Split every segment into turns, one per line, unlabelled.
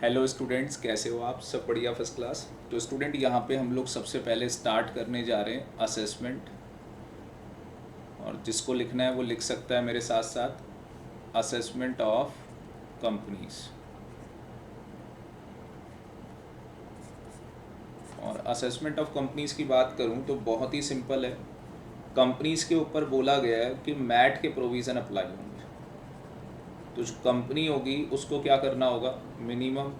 Hello students, कैसे हो आप? सब बढ़िया, फर्स्ट क्लास। तो स्टूडेंट, यहाँ पे हम लोग सबसे पहले स्टार्ट करने जा रहे हैं असेसमेंट। और जिसको लिखना है वो लिख सकता है मेरे साथ साथ, असेसमेंट ऑफ कंपनीज। और असेसमेंट ऑफ कंपनीज की बात करूँ तो बहुत ही सिंपल है। कंपनीज के ऊपर बोला गया है कि मैट के प्रोविज़न अप्लाई होंगे। तो जो कंपनी होगी उसको क्या करना होगा? मिनिमम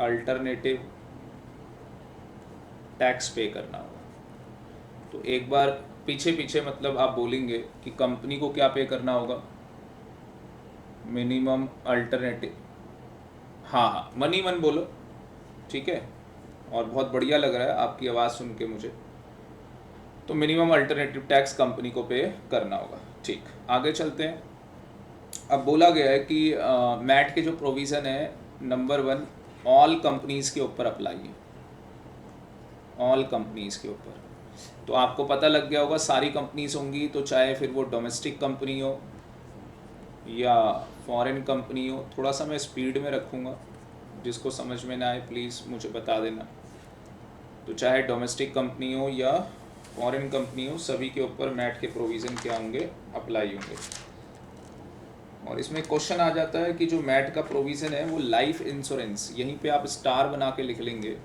अल्टरनेटिव टैक्स पे करना होगा। तो एक बार पीछे पीछे मतलब आप बोलेंगे कि कंपनी को क्या पे करना होगा? Minimum alternative. हाँ हाँ, मनी मन बोलो, ठीक है। और बहुत बढ़िया लग रहा है आपकी आवाज़ सुन के मुझे। तो मिनिमम अल्टरनेटिव टैक्स कंपनी को पे करना होगा। ठीक, आगे चलते हैं। अब बोला गया है कि मैट के जो प्रोविज़न है, नंबर 1, ऑल कंपनीज़ के ऊपर अप्लाई है। ऑल कंपनीज़ के ऊपर। तो आपको पता लग गया होगा सारी कंपनीज होंगी, तो चाहे फिर वो डोमेस्टिक कंपनी हो या फॉरेन कंपनी हो। थोड़ा सा मैं स्पीड में रखूँगा, जिसको समझ में ना आए प्लीज़ मुझे बता देना। तो चाहे डोमेस्टिक कंपनी हो या फॉरेन कंपनी हो, सभी के ऊपर मैट के प्रोविज़न क्या होंगे? अप्लाई होंगे। और इसमें क्वेश्चन आ जाता है कि जो मैट का प्रोविज़न है वो लाइफ इंश्योरेंस, यहीं पे आप स्टार बना के लिख लेंगे,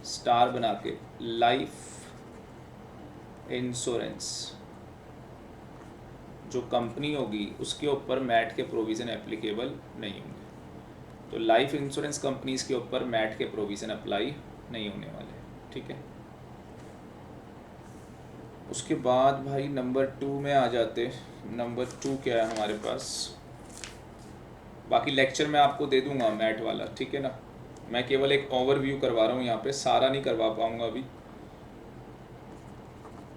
स्टार बना के, लाइफ इंश्योरेंस जो कंपनी होगी उसके ऊपर मैट के प्रोविज़न एप्लीकेबल नहीं होंगे। तो लाइफ इंश्योरेंस कंपनीज के ऊपर मैट के प्रोविज़न अप्लाई नहीं होने वाले, ठीक है। उसके बाद भाई नंबर 2 में आ जाते। नंबर 2 क्या है हमारे पास? बाकी लेक्चर मैं आपको दे दूंगा मैट वाला, ठीक है ना। मैं केवल एक ओवरव्यू करवा रहा हूँ यहाँ पे, सारा नहीं करवा पाऊँगा अभी।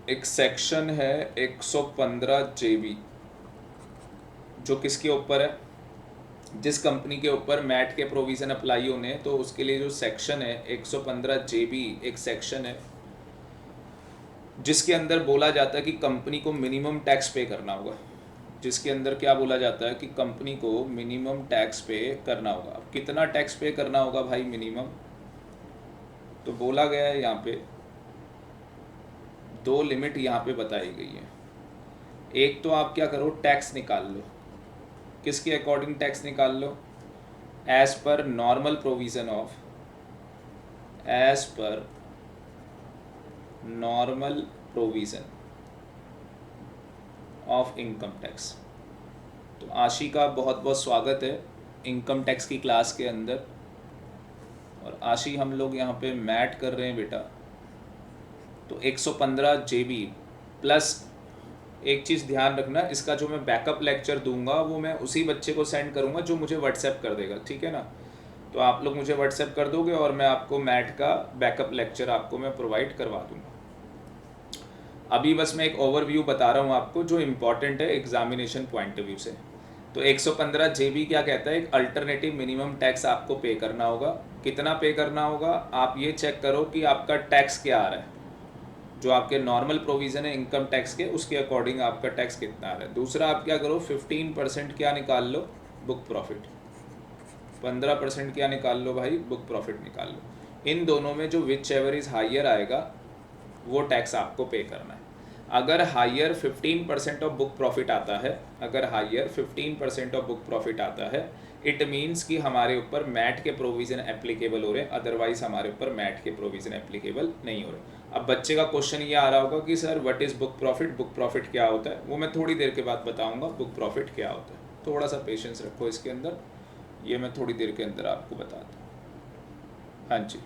एक सेक्शन है 115 JB, जो किसके ऊपर है? जिस कंपनी के ऊपर मैट के प्रोविज़न अप्लाई होने, तो उसके लिए जो सेक्शन है 115 JB एक सेक्शन है जिसके अंदर बोला जाता है कि कंपनी को मिनिमम टैक्स पे करना होगा। जिसके अंदर क्या बोला जाता है कि कंपनी को मिनिमम टैक्स पे करना होगा। अब कितना टैक्स पे करना होगा भाई मिनिमम? तो बोला गया है यहाँ पे 2 लिमिट यहाँ पे बताई गई है। एक तो आप क्या करो, टैक्स निकाल लो। किसके अकॉर्डिंग टैक्स निकाल लो? As per normal provision of, as per normal provision of income tax. तो आशी का बहुत बहुत स्वागत है इनकम टैक्स की क्लास के अंदर। और आशी, हम लोग यहाँ पे मैट कर रहे हैं बेटा। तो 115 JB प्लस एक चीज़ ध्यान रखना, इसका जो मैं बैकअप लेक्चर दूंगा वो मैं उसी बच्चे को सेंड करूँगा जो मुझे व्हाट्सएप कर देगा, ठीक है ना। तो आप लोग मुझे व्हाट्सएप कर दोगे और मैं आपको मैट का बैकअप लेक्चर आपको मैं प्रोवाइड करवा दूँगा। अभी बस मैं एक ओवरव्यू बता रहा हूँ आपको जो इम्पॉर्टेंट है एग्जामिनेशन पॉइंट ऑफ व्यू से। तो 115 JB क्या कहता है? एक अल्टरनेटिव मिनिमम टैक्स आपको पे करना होगा। कितना पे करना होगा? आप ये चेक करो कि आपका टैक्स क्या आ रहा है। जो आपके नॉर्मल प्रोविज़न है इनकम टैक्स के, उसके अकॉर्डिंग आपका टैक्स कितना आ रहा है। दूसरा, आप क्या करो, 15% क्या निकाल लो? Book profit. 15% क्या निकाल लो भाई? बुक प्रॉफिट निकाल लो। इन दोनों में जो विच एवर इज़ हाइयर आएगा वो टैक्स आपको पे करना है। अगर हायर 15% ऑफ बुक प्रॉफिट आता है, अगर हायर 15% ऑफ बुक प्रॉफिट आता है, इट मीन्स कि हमारे ऊपर मैट के प्रोविज़न एप्लीकेबल हो रहे हैं, अदरवाइज हमारे ऊपर मैट के प्रोविज़न एप्लीकेबल नहीं हो रहे। अब बच्चे का क्वेश्चन ये आ रहा होगा कि sir what is book profit? Book profit क्या होता है? वो मैं थोड़ी देर के बाद बताऊँगा बुक प्रॉफिट क्या होता है। थोड़ा सा पेशेंस रखो इसके अंदर, ये मैं थोड़ी देर के अंदर आपको बताता हूँ। हाँ जी,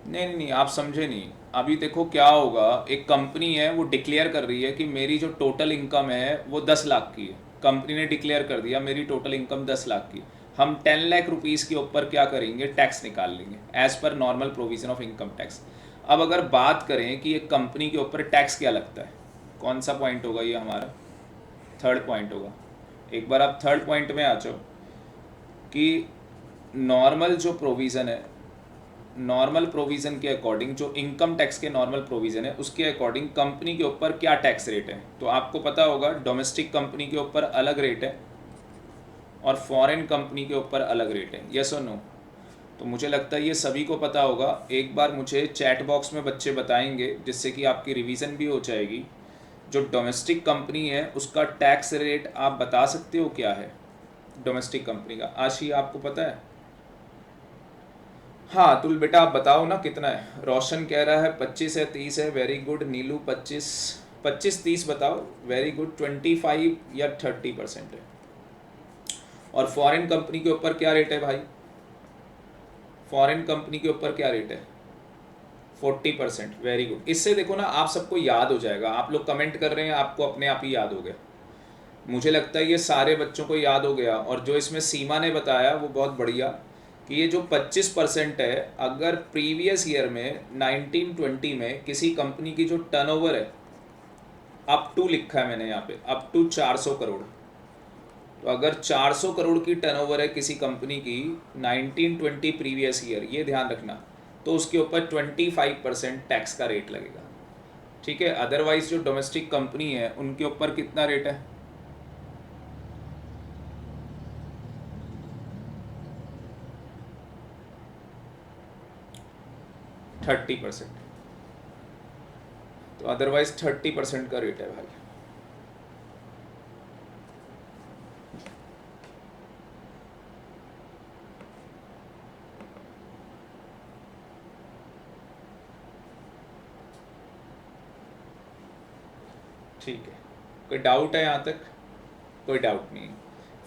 नहीं नहीं नहीं, आप समझे नहीं। अभी देखो क्या होगा, एक कंपनी है वो डिक्लेयर कर रही है कि मेरी जो टोटल इनकम है वो 10 लाख की है। कंपनी ने डिक्लेयर कर दिया मेरी टोटल इनकम 10 लाख की। हम 10 लाख रुपीज़ के ऊपर क्या करेंगे? टैक्स निकाल लेंगे as per normal provision of income tax. अब अगर बात करें कि एक कंपनी के ऊपर टैक्स क्या लगता है, कौन सा पॉइंट होगा ये हमारा? थर्ड पॉइंट होगा। एक बार आप थर्ड पॉइंट में आ जाओ कि नॉर्मल जो प्रोविज़न है नॉर्मल प्रोविज़न के अकॉर्डिंग, जो इनकम टैक्स के नॉर्मल प्रोविज़न है उसके अकॉर्डिंग कंपनी के ऊपर क्या टैक्स रेट है। तो आपको पता होगा डोमेस्टिक कंपनी के ऊपर अलग रेट है और फॉरेन कंपनी के ऊपर अलग रेट है, यस और नो। तो मुझे लगता है ये सभी को पता होगा। एक बार मुझे चैट बॉक्स में बच्चे बताएंगे जिससे कि आपकी रिवीजन भी हो जाएगी। जो डोमेस्टिक कंपनी है उसका टैक्स रेट आप बता सकते हो क्या है डोमेस्टिक कंपनी का? आशी आपको पता है? हाँ तुल बेटा आप बताओ ना कितना है। रोशन कह रहा है 25 है, 30 है, वेरी गुड। नीलू 25, 25-30 बताओ, वेरी गुड। 25 या 30% है। और फॉरेन कंपनी के ऊपर क्या रेट है भाई? फॉरेन कंपनी के ऊपर क्या रेट है? 40%, वेरी गुड। इससे देखो ना आप सबको याद हो जाएगा। आप लोग कमेंट कर रहे हैं, आपको अपने आप ही याद हो गया। मुझे लगता है ये सारे बच्चों को याद हो गया। और जो इसमें सीमा ने बताया वो बहुत बढ़िया कि ये जो 25% है, अगर प्रीवियस ईयर में 1920 में किसी कंपनी की जो टर्नओवर है, अप टू लिखा है मैंने यहाँ पे, अप टू 400 करोड़। तो अगर 400 करोड़ की टर्नओवर है किसी कंपनी की 1920 प्रीवियस ईयर, ये ध्यान रखना, तो उसके ऊपर 25% टैक्स का रेट लगेगा। ठीक है। अदरवाइज जो डोमेस्टिक कंपनी है उनके ऊपर कितना रेट है? 30%। तो अदरवाइज 30% का रेट है भाई। ठीक है, कोई डाउट है यहाँ तक? कोई डाउट नहीं।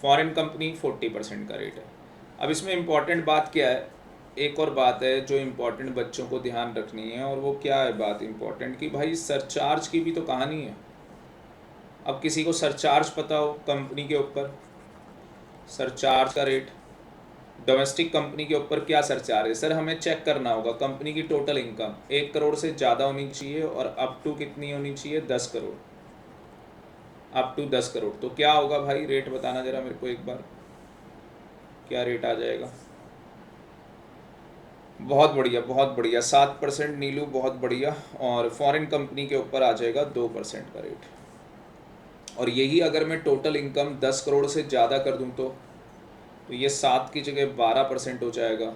फॉरेन कंपनी 40% का रेट है। अब इसमें इम्पॉर्टेंट बात क्या है? एक और बात है जो इम्पोर्टेंट बच्चों को ध्यान रखनी है, और वो क्या है बात इम्पोर्टेंट कि भाई सरचार्ज की भी तो कहानी है। अब किसी को सरचार्ज पता हो कंपनी के ऊपर, सरचार्ज का रेट डोमेस्टिक कंपनी के ऊपर क्या सरचार्ज है? सर हमें चेक करना होगा कंपनी की टोटल इनकम 1 करोड़ से ज़्यादा होनी चाहिए और अप टू कितनी होनी चाहिए? 10 करोड़। Up to 10 crore. तो क्या होगा भाई? रेट बताना ज़रा मेरे को एक बार, क्या रेट आ जाएगा? बहुत बढ़िया, बहुत बढ़िया, 7% नीलू, बहुत बढ़िया। और फॉरेन कंपनी के ऊपर आ जाएगा 2% का रेट। और यही अगर मैं टोटल इनकम 10 करोड़ से ज़्यादा कर दूं तो ये 7 की जगह 12% हो जाएगा।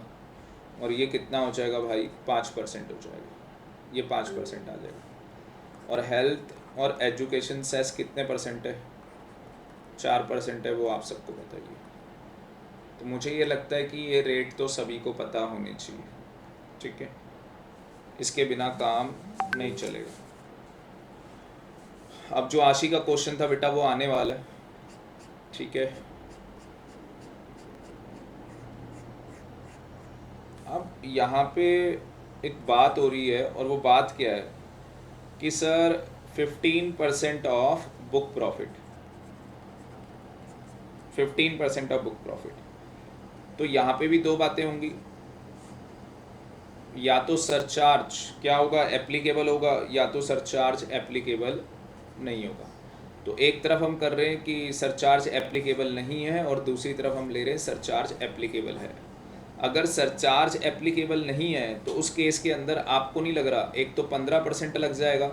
और ये कितना हो जाएगा भाई? 5% हो जाएगा। ये 5% आ जाएगा। और हेल्थ और एजुकेशन सेस कितने परसेंट है? 4% है, वो आप सबको बताइए। तो मुझे ये लगता है कि ये रेट तो सभी को पता होने चाहिए। ठीक है, इसके बिना काम नहीं चलेगा। अब जो आशी का क्वेश्चन था बेटा वो आने वाला है। ठीक है, अब यहाँ पे एक बात हो रही है, और वो बात क्या है कि sir 15% of book profit, 15% of book profit. तो यहाँ पे भी दो बातें होंगी, या तो सरचार्ज क्या होगा? एप्लीकेबल होगा, या तो सरचार्ज एप्लीकेबल नहीं होगा। तो एक तरफ हम कर रहे हैं कि सरचार्ज एप्लीकेबल नहीं है, और दूसरी तरफ हम ले रहे हैं सरचार्ज एप्लीकेबल है। अगर सरचार्ज एप्लीकेबल नहीं है तो उस केस के अंदर आपको नहीं लग रहा, एक तो 15% लग जाएगा,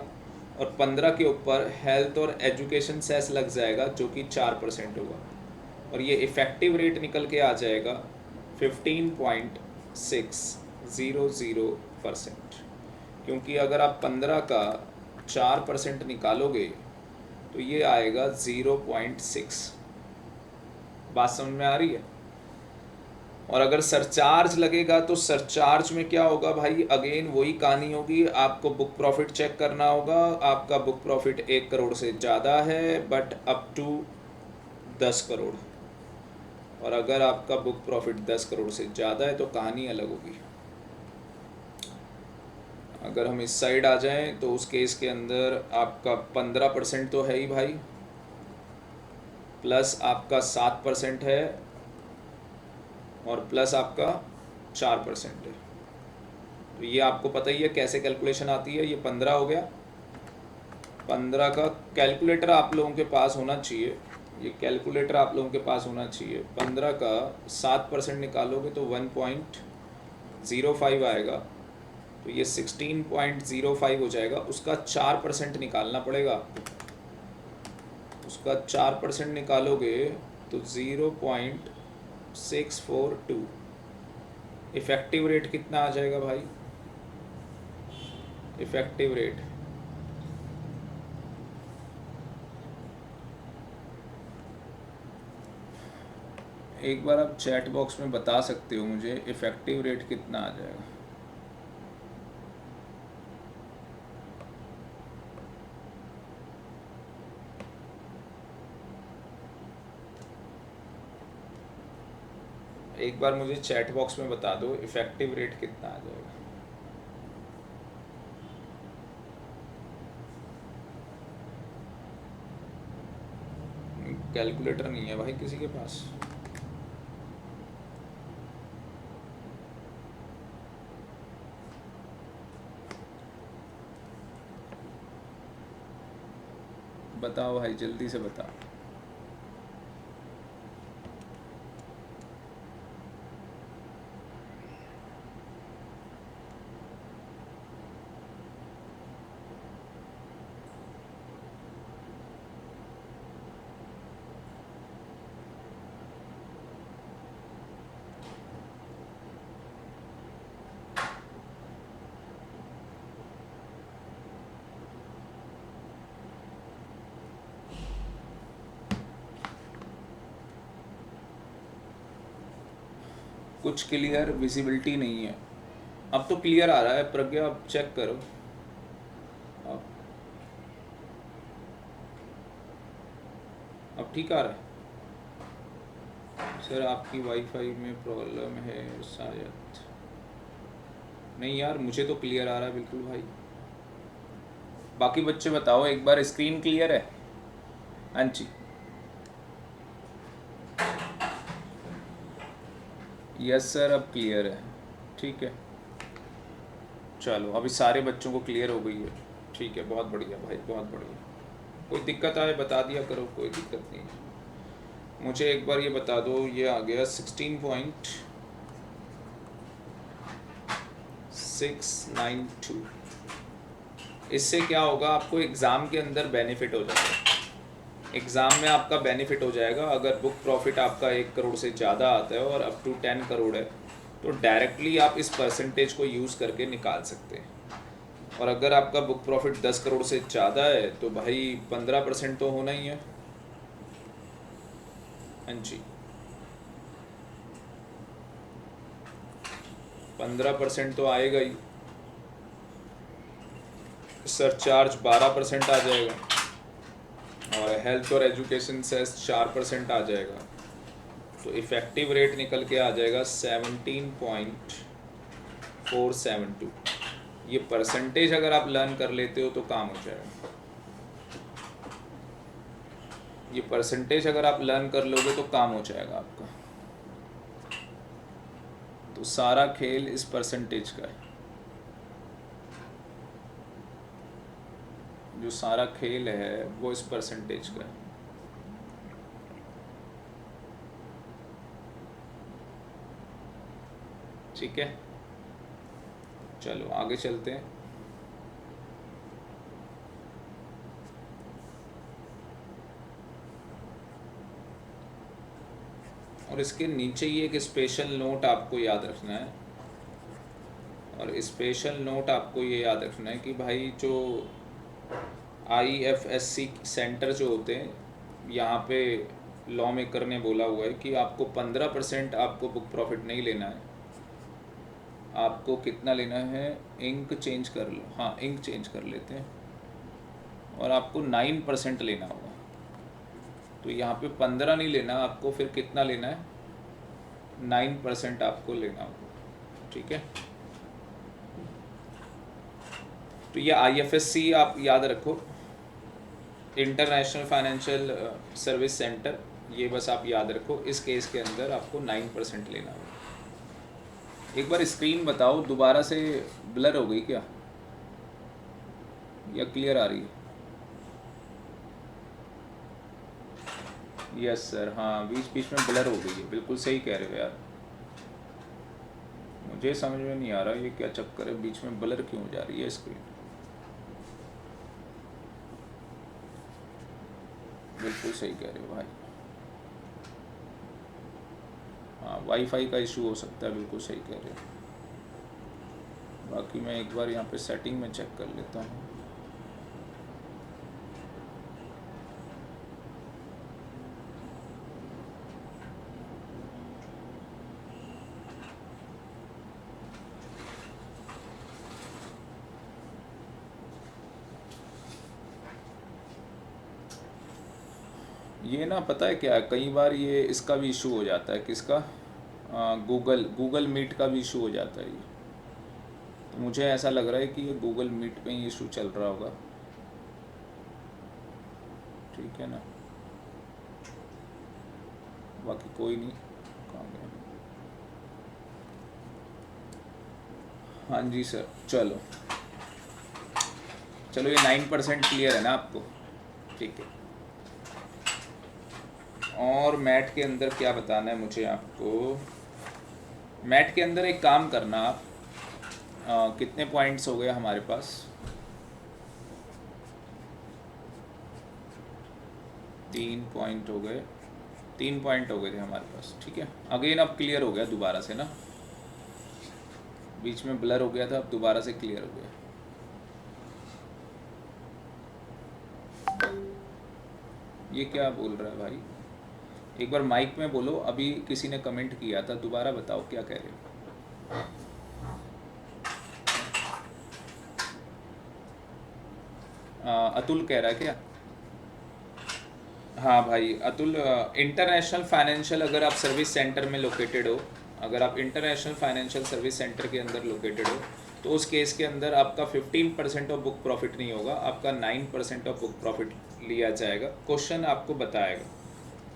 और 15 के ऊपर हेल्थ और एजुकेशन सेस लग जाएगा जो कि 4% होगा। और ये इफ़ेक्टिव रेट निकल के आ जाएगा 15.600%। क्योंकि अगर आप 15 का 4% निकालोगे तो ये आएगा 0.6। बात समझ में आ रही है? और अगर सरचार्ज लगेगा तो सरचार्ज में क्या होगा भाई? अगेन वही कहानी होगी, आपको बुक प्रॉफिट चेक करना होगा। आपका बुक प्रॉफिट 1 करोड़ से ज़्यादा है बट अप टू 10 करोड़, और अगर आपका बुक प्रॉफिट 10 करोड़ से ज़्यादा है तो कहानी अलग होगी। अगर हम इस साइड आ जाएं तो उस केस के अंदर आपका 15% तो है ही भाई, प्लस आपका 7% है, और प्लस आपका 4% है। तो ये आपको पता ही है कैसे कैलकुलेशन आती है। ये 15 हो गया, 15 का कैलकुलेटर आप लोगों के पास होना चाहिए, ये कैलकुलेटर आप लोगों के पास होना चाहिए। 15 का 7% निकालोगे तो 1.2 16.05 आएगा, तो ये 16.05 हो जाएगा। उसका 4% निकालना पड़ेगा आपको। उसका 4% निकालोगे तो 0.642। इफ़ेक्टिव रेट कितना आ जाएगा भाई? इफ़ेक्टिव रेट एक बार आप चैट बॉक्स में बता सकते हो मुझे, इफ़ेक्टिव रेट कितना आ जाएगा? एक बार मुझे चैट बॉक्स में बता दो इफ़ेक्टिव रेट कितना आ जाएगा। कैलकुलेटर नहीं है भाई किसी के पास? बताओ भाई, जल्दी से बताओ। कुछ क्लियर विजिबिलिटी नहीं है। अब तो क्लियर आ रहा है प्रज्ञा, अब चेक करो। अब ठीक आ रहा है? सर आपकी वाईफाई में प्रॉब्लम है शायद। नहीं यार, मुझे तो क्लियर आ रहा है बिल्कुल भाई। बाकी बच्चे बताओ, एक बार स्क्रीन क्लियर है? हाँ जी, यस सर, अब क्लियर है। ठीक है, चलो अभी सारे बच्चों को क्लियर हो गई है। ठीक है, बहुत बढ़िया भाई, बहुत बढ़िया। कोई दिक्कत आए बता दिया करो, कोई दिक्कत नहीं। मुझे एक बार ये बता दो, ये आ गया 16.692। इससे क्या होगा, आपको एग्ज़ाम के अंदर बेनिफिट हो जाएगा। एग्ज़ाम में आपका बेनिफिट हो जाएगा। अगर बुक प्रॉफिट आपका 1 करोड़ से ज़्यादा आता है और अप टू 10 करोड़ है, तो डायरेक्टली आप इस परसेंटेज को यूज़ करके निकाल सकते हैं। और अगर आपका बुक प्रॉफिट 10 करोड़ से ज़्यादा है तो भाई 15% तो होना ही है। हाँ जी, 15% तो आएगा ही। सरचार्ज 12% आ जाएगा, और हेल्थ और एजुकेशन सेस 4% आ जाएगा। तो इफ़ेक्टिव रेट निकल के आ जाएगा 17.472। ये परसेंटेज अगर आप लर्न कर लेते हो तो काम हो जाएगा। ये परसेंटेज अगर आप लर्न कर लोगे तो काम हो जाएगा आपका। तो सारा खेल इस परसेंटेज का है। जो सारा खेल है वो इस परसेंटेज का है। ठीक है, चलो आगे चलते हैं। और इसके नीचे ही एक स्पेशल नोट आपको याद रखना है। और स्पेशल नोट आपको ये याद रखना है कि भाई जो IFSC सेंटर जो होते हैं, यहाँ पे लॉ मेकर ने बोला हुआ है कि आपको 15% आपको बुक प्रॉफिट नहीं लेना है। आपको कितना लेना है? इंक चेंज कर लो, हाँ इंक चेंज कर लेते हैं। और आपको 9% लेना होगा। तो यहाँ पे 15 नहीं लेना आपको, फिर कितना लेना है? 9% आपको लेना होगा। ठीक है, तो ये IFSC आप याद रखो, इंटरनेशनल फाइनेंशियल सर्विस सेंटर। ये बस आप याद रखो, इस केस के अंदर आपको 9% लेना होगा। एक बार स्क्रीन बताओ, दोबारा से ब्लर हो गई क्या या क्लियर आ रही है? यस सर, हाँ बीच बीच में ब्लर हो गई है, बिल्कुल सही कह रहे हो यार। मुझे समझ में नहीं आ रहा ये क्या चक्कर है, बीच में ब्लर क्यों हो जा रही है स्क्रीन। बिल्कुल सही कह रहे हो भाई, हाँ वाईफाई का इशू हो सकता है, बिल्कुल सही कह रहे हो। बाकी मैं एक बार यहाँ पे सेटिंग में चेक कर लेता हूँ। ये ना पता है क्या है, कई बार ये इसका भी इशू हो जाता है, किसका, गूगल मीट का भी इशू हो जाता है ये। तो मुझे ऐसा लग रहा है कि ये गूगल मीट पे ही इशू चल रहा होगा, ठीक है ना। बाकी कोई नहीं, कहाँ गया। हाँ जी सर, चलो चलो, ये 9% क्लियर है ना आपको, ठीक है। और मैट के अंदर क्या बताना है मुझे आपको, मैट के अंदर एक काम करना आप, कितने पॉइंट्स हो गए हमारे पास, 3 पॉइंट हो गए, 3 पॉइंट हो गए थे हमारे पास, ठीक है। अगेन अब क्लियर हो गया दोबारा से ना, बीच में ब्लर हो गया था, अब दोबारा से क्लियर हो गया। ये क्या बोल रहा है भाई, एक बार माइक में बोलो, अभी किसी ने कमेंट किया था, दोबारा बताओ क्या कह रहे हो। अतुल कह रहा है क्या, हाँ भाई अतुल, इंटरनेशनल फाइनेंशियल अगर आप सर्विस सेंटर में लोकेटेड हो, अगर आप इंटरनेशनल फाइनेंशियल सर्विस सेंटर के अंदर लोकेटेड हो, तो उस केस के अंदर आपका 15% ऑफ बुक प्रॉफिट नहीं होगा, आपका 9% ऑफ बुक प्रॉफिट लिया जाएगा। क्वेश्चन आपको बताएगा,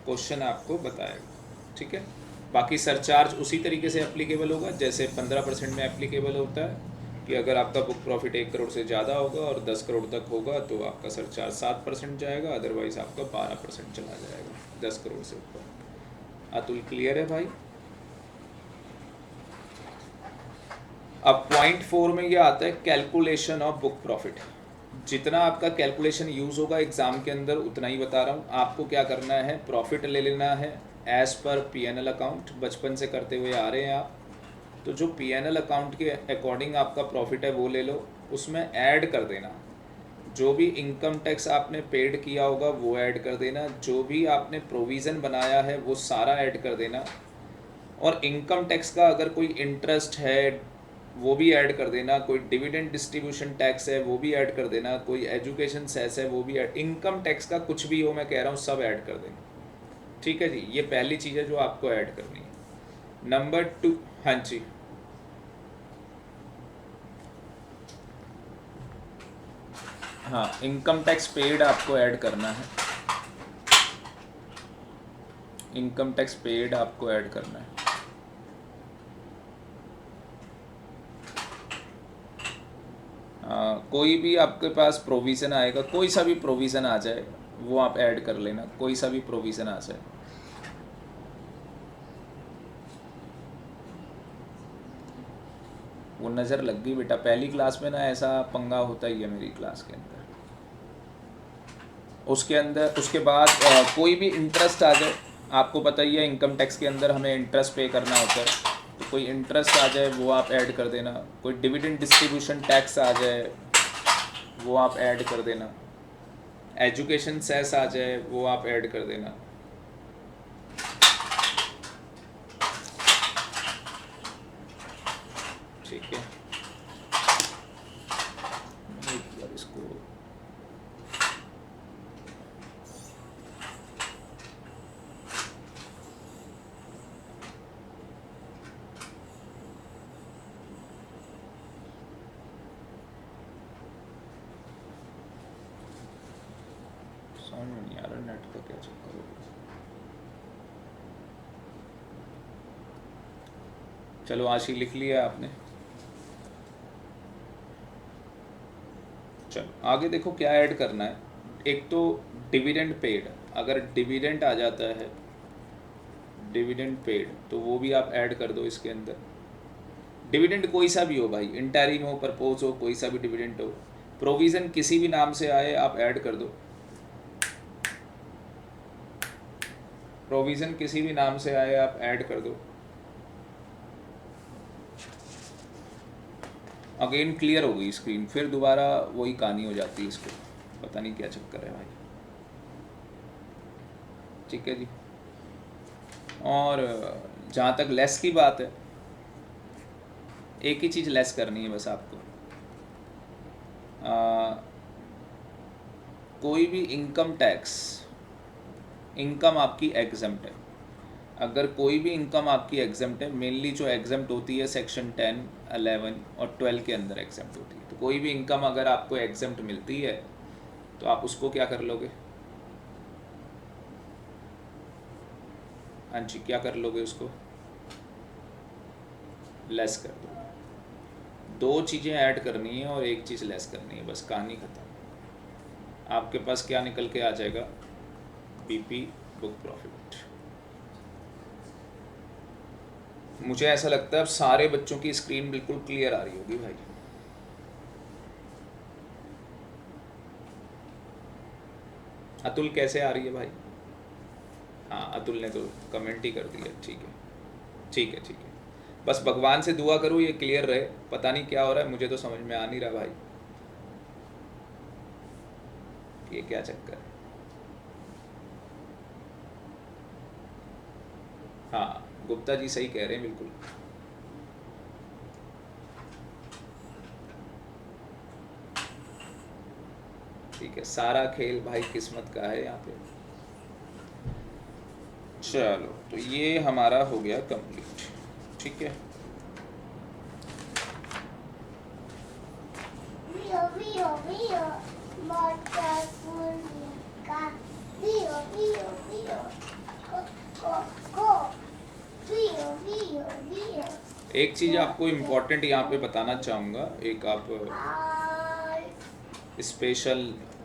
क्वेश्चन आपको बताएगा, ठीक है। बाकी सरचार्ज उसी तरीके से एप्लीकेबल होगा जैसे 15% में एप्लीकेबल होता है, कि अगर आपका बुक प्रॉफिट 1 करोड़ से ज़्यादा होगा और 10 करोड़ तक होगा तो आपका सरचार्ज 7% जाएगा, अदरवाइज आपका 12% चला जाएगा 10 करोड़ से ऊपर। अतुल क्लियर है भाई। अब पॉइंट 4 में ये आता है कैलकुलेशन ऑफ बुक प्रॉफिट। जितना आपका कैलकुलेशन यूज़ होगा एग्ज़ाम के अंदर उतना ही बता रहा हूँ। आपको क्या करना है, प्रॉफिट ले लेना है एज़ पर पीएनएल अकाउंट, बचपन से करते हुए आ रहे हैं आप। तो जो पीएनएल अकाउंट के अकॉर्डिंग आपका प्रॉफिट है वो ले लो, उसमें ऐड कर देना जो भी इनकम टैक्स आपने पेड किया होगा वो ऐड कर देना, जो भी आपने प्रोविज़न बनाया है वो सारा ऐड कर देना, और इनकम टैक्स का अगर कोई इंटरेस्ट है वो भी ऐड कर देना, कोई डिविडेंड डिस्ट्रीब्यूशन टैक्स है वो भी ऐड कर देना, कोई एजुकेशन सेस है वो भी ऐड, इनकम टैक्स का कुछ भी हो मैं कह रहा हूँ सब ऐड कर देना, ठीक है जी। ये पहली चीज़ है जो आपको ऐड करनी है। नंबर 2, हाँ जी, हाँ इनकम टैक्स पेड आपको ऐड करना है, इनकम टैक्स पेड आपको ऐड करना है। कोई भी आपके पास प्रोविज़न आएगा, कोई सा भी प्रोविज़न आ जाए वो आप ऐड कर लेना, कोई सा भी प्रोविज़न आ जाए। वो नज़र लग गई बेटा, पहली क्लास में ना ऐसा पंगा होता ही है मेरी क्लास के अंदर। उसके अंदर उसके बाद कोई भी इंटरेस्ट आ जाए, आपको पता ही है इनकम टैक्स के अंदर हमें इंटरेस्ट पे करना होता है, तो कोई इंटरेस्ट आ जाए वो आप ऐड कर देना, कोई डिविडेंड डिस्ट्रीब्यूशन टैक्स आ जाए वो आप ऐड कर देना, एजुकेशन सेस आ जाए वो आप ऐड कर देना, ठीक है। एक बार इसको समझ में नहीं आ रहा नेट का क्या चक्कर होगा। चलो आशी लिख लिया आपने, चलो आगे देखो क्या ऐड करना है। एक तो डिविडेंड पेड, अगर डिविडेंड आ जाता है डिविडेंड पेड तो वो भी आप ऐड कर दो इसके अंदर। डिविडेंड कोई सा भी हो भाई, इंटरिम हो, परपोज हो, कोई सा भी डिविडेंड हो। प्रोविज़न किसी भी नाम से आए आप ऐड कर दो, प्रोविज़न किसी भी नाम से आए आप ऐड कर दो। अगेन क्लियर हो गई स्क्रीन, फिर दोबारा वही कहानी हो जाती है, इसको पता नहीं क्या चक्कर है भाई। ठीक है जी। और जहाँ तक लेस की बात है, एक ही चीज़ लेस करनी है बस आपको। कोई भी इनकम टैक्स, इनकम आपकी एग्जम्प्ट है। अगर कोई भी इनकम आपकी एग्जम्प्ट है, मेनली जो एग्जम्प्ट होती है सेक्शन 10, 11 और 12 के अंदर एग्जम्प्ट होती है। तो कोई भी इनकम अगर आपको एग्जम्प्ट मिलती है तो आप उसको क्या कर लोगे? हाँ जी, क्या कर लोगे? उसको लेस कर दो। दो चीज़ें ऐड करनी है और एक चीज़ लेस करनी है, बस कहानी ख़त्म। आपके पास क्या निकल के आ जाएगा? BP book profit. मुझे ऐसा लगता है अब सारे बच्चों की स्क्रीन बिल्कुल क्लियर आ रही होगी भाई। अतुल कैसे आ रही है भाई? हाँ, अतुल ने तो कमेंट ही कर दिया। ठीक है ठीक है ठीक है। बस भगवान से दुआ करूँ ये क्लियर रहे। पता नहीं क्या हो रहा है, मुझे तो समझ में आ नहीं रहा भाई, ये क्या चक्कर है। हाँ, गुप्ता जी सही कह रहे हैं बिल्कुल। ठीक है, सारा खेल भाई किस्मत का है यहाँ पे। चलो, तो ये हमारा हो गया कंप्लीट। ठीक है, एक चीज़ आपको इम्पोर्टेंट यहाँ पे बताना चाहूँगा, एक आप स्पेशल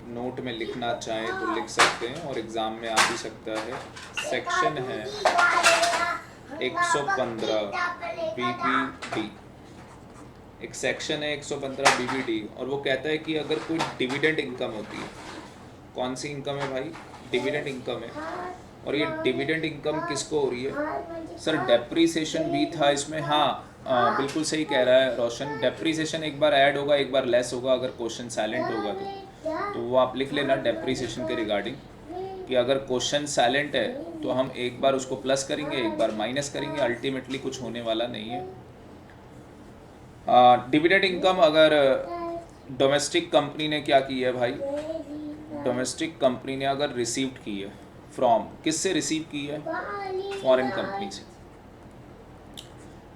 नोट में लिखना चाहें तो लिख सकते हैं और एग्ज़ाम में आ भी सकता है। सेक्शन है 115 BBD, एक सेक्शन है 115 BBD, और वो कहता है कि अगर कोई डिविडेंड इनकम होती है, कौन सी इनकम है भाई? डिविडेंड इनकम है। और ये डिविडेंड इनकम किसको हो रही है? सर डेप्रीसिएशन भी था इसमें। हाँ, बिल्कुल सही कह रहा है रोशन, डेप्रीसिएशन एक बार ऐड होगा एक बार लेस होगा अगर क्वेश्चन साइलेंट होगा तो वो आप लिख लेना डेप्रीसिएशन के रिगार्डिंग, कि अगर क्वेश्चन साइलेंट है तो हम एक बार उसको प्लस करेंगे एक बार माइनस करेंगे, अल्टीमेटली कुछ होने वाला नहीं है। डिविडेंड इनकम अगर डोमेस्टिक कंपनी ने क्या की है भाई, डोमेस्टिक कंपनी ने अगर रिसीव्ड की है फ्रॉम, किससे रिसीव की है? फॉरेन कंपनी से।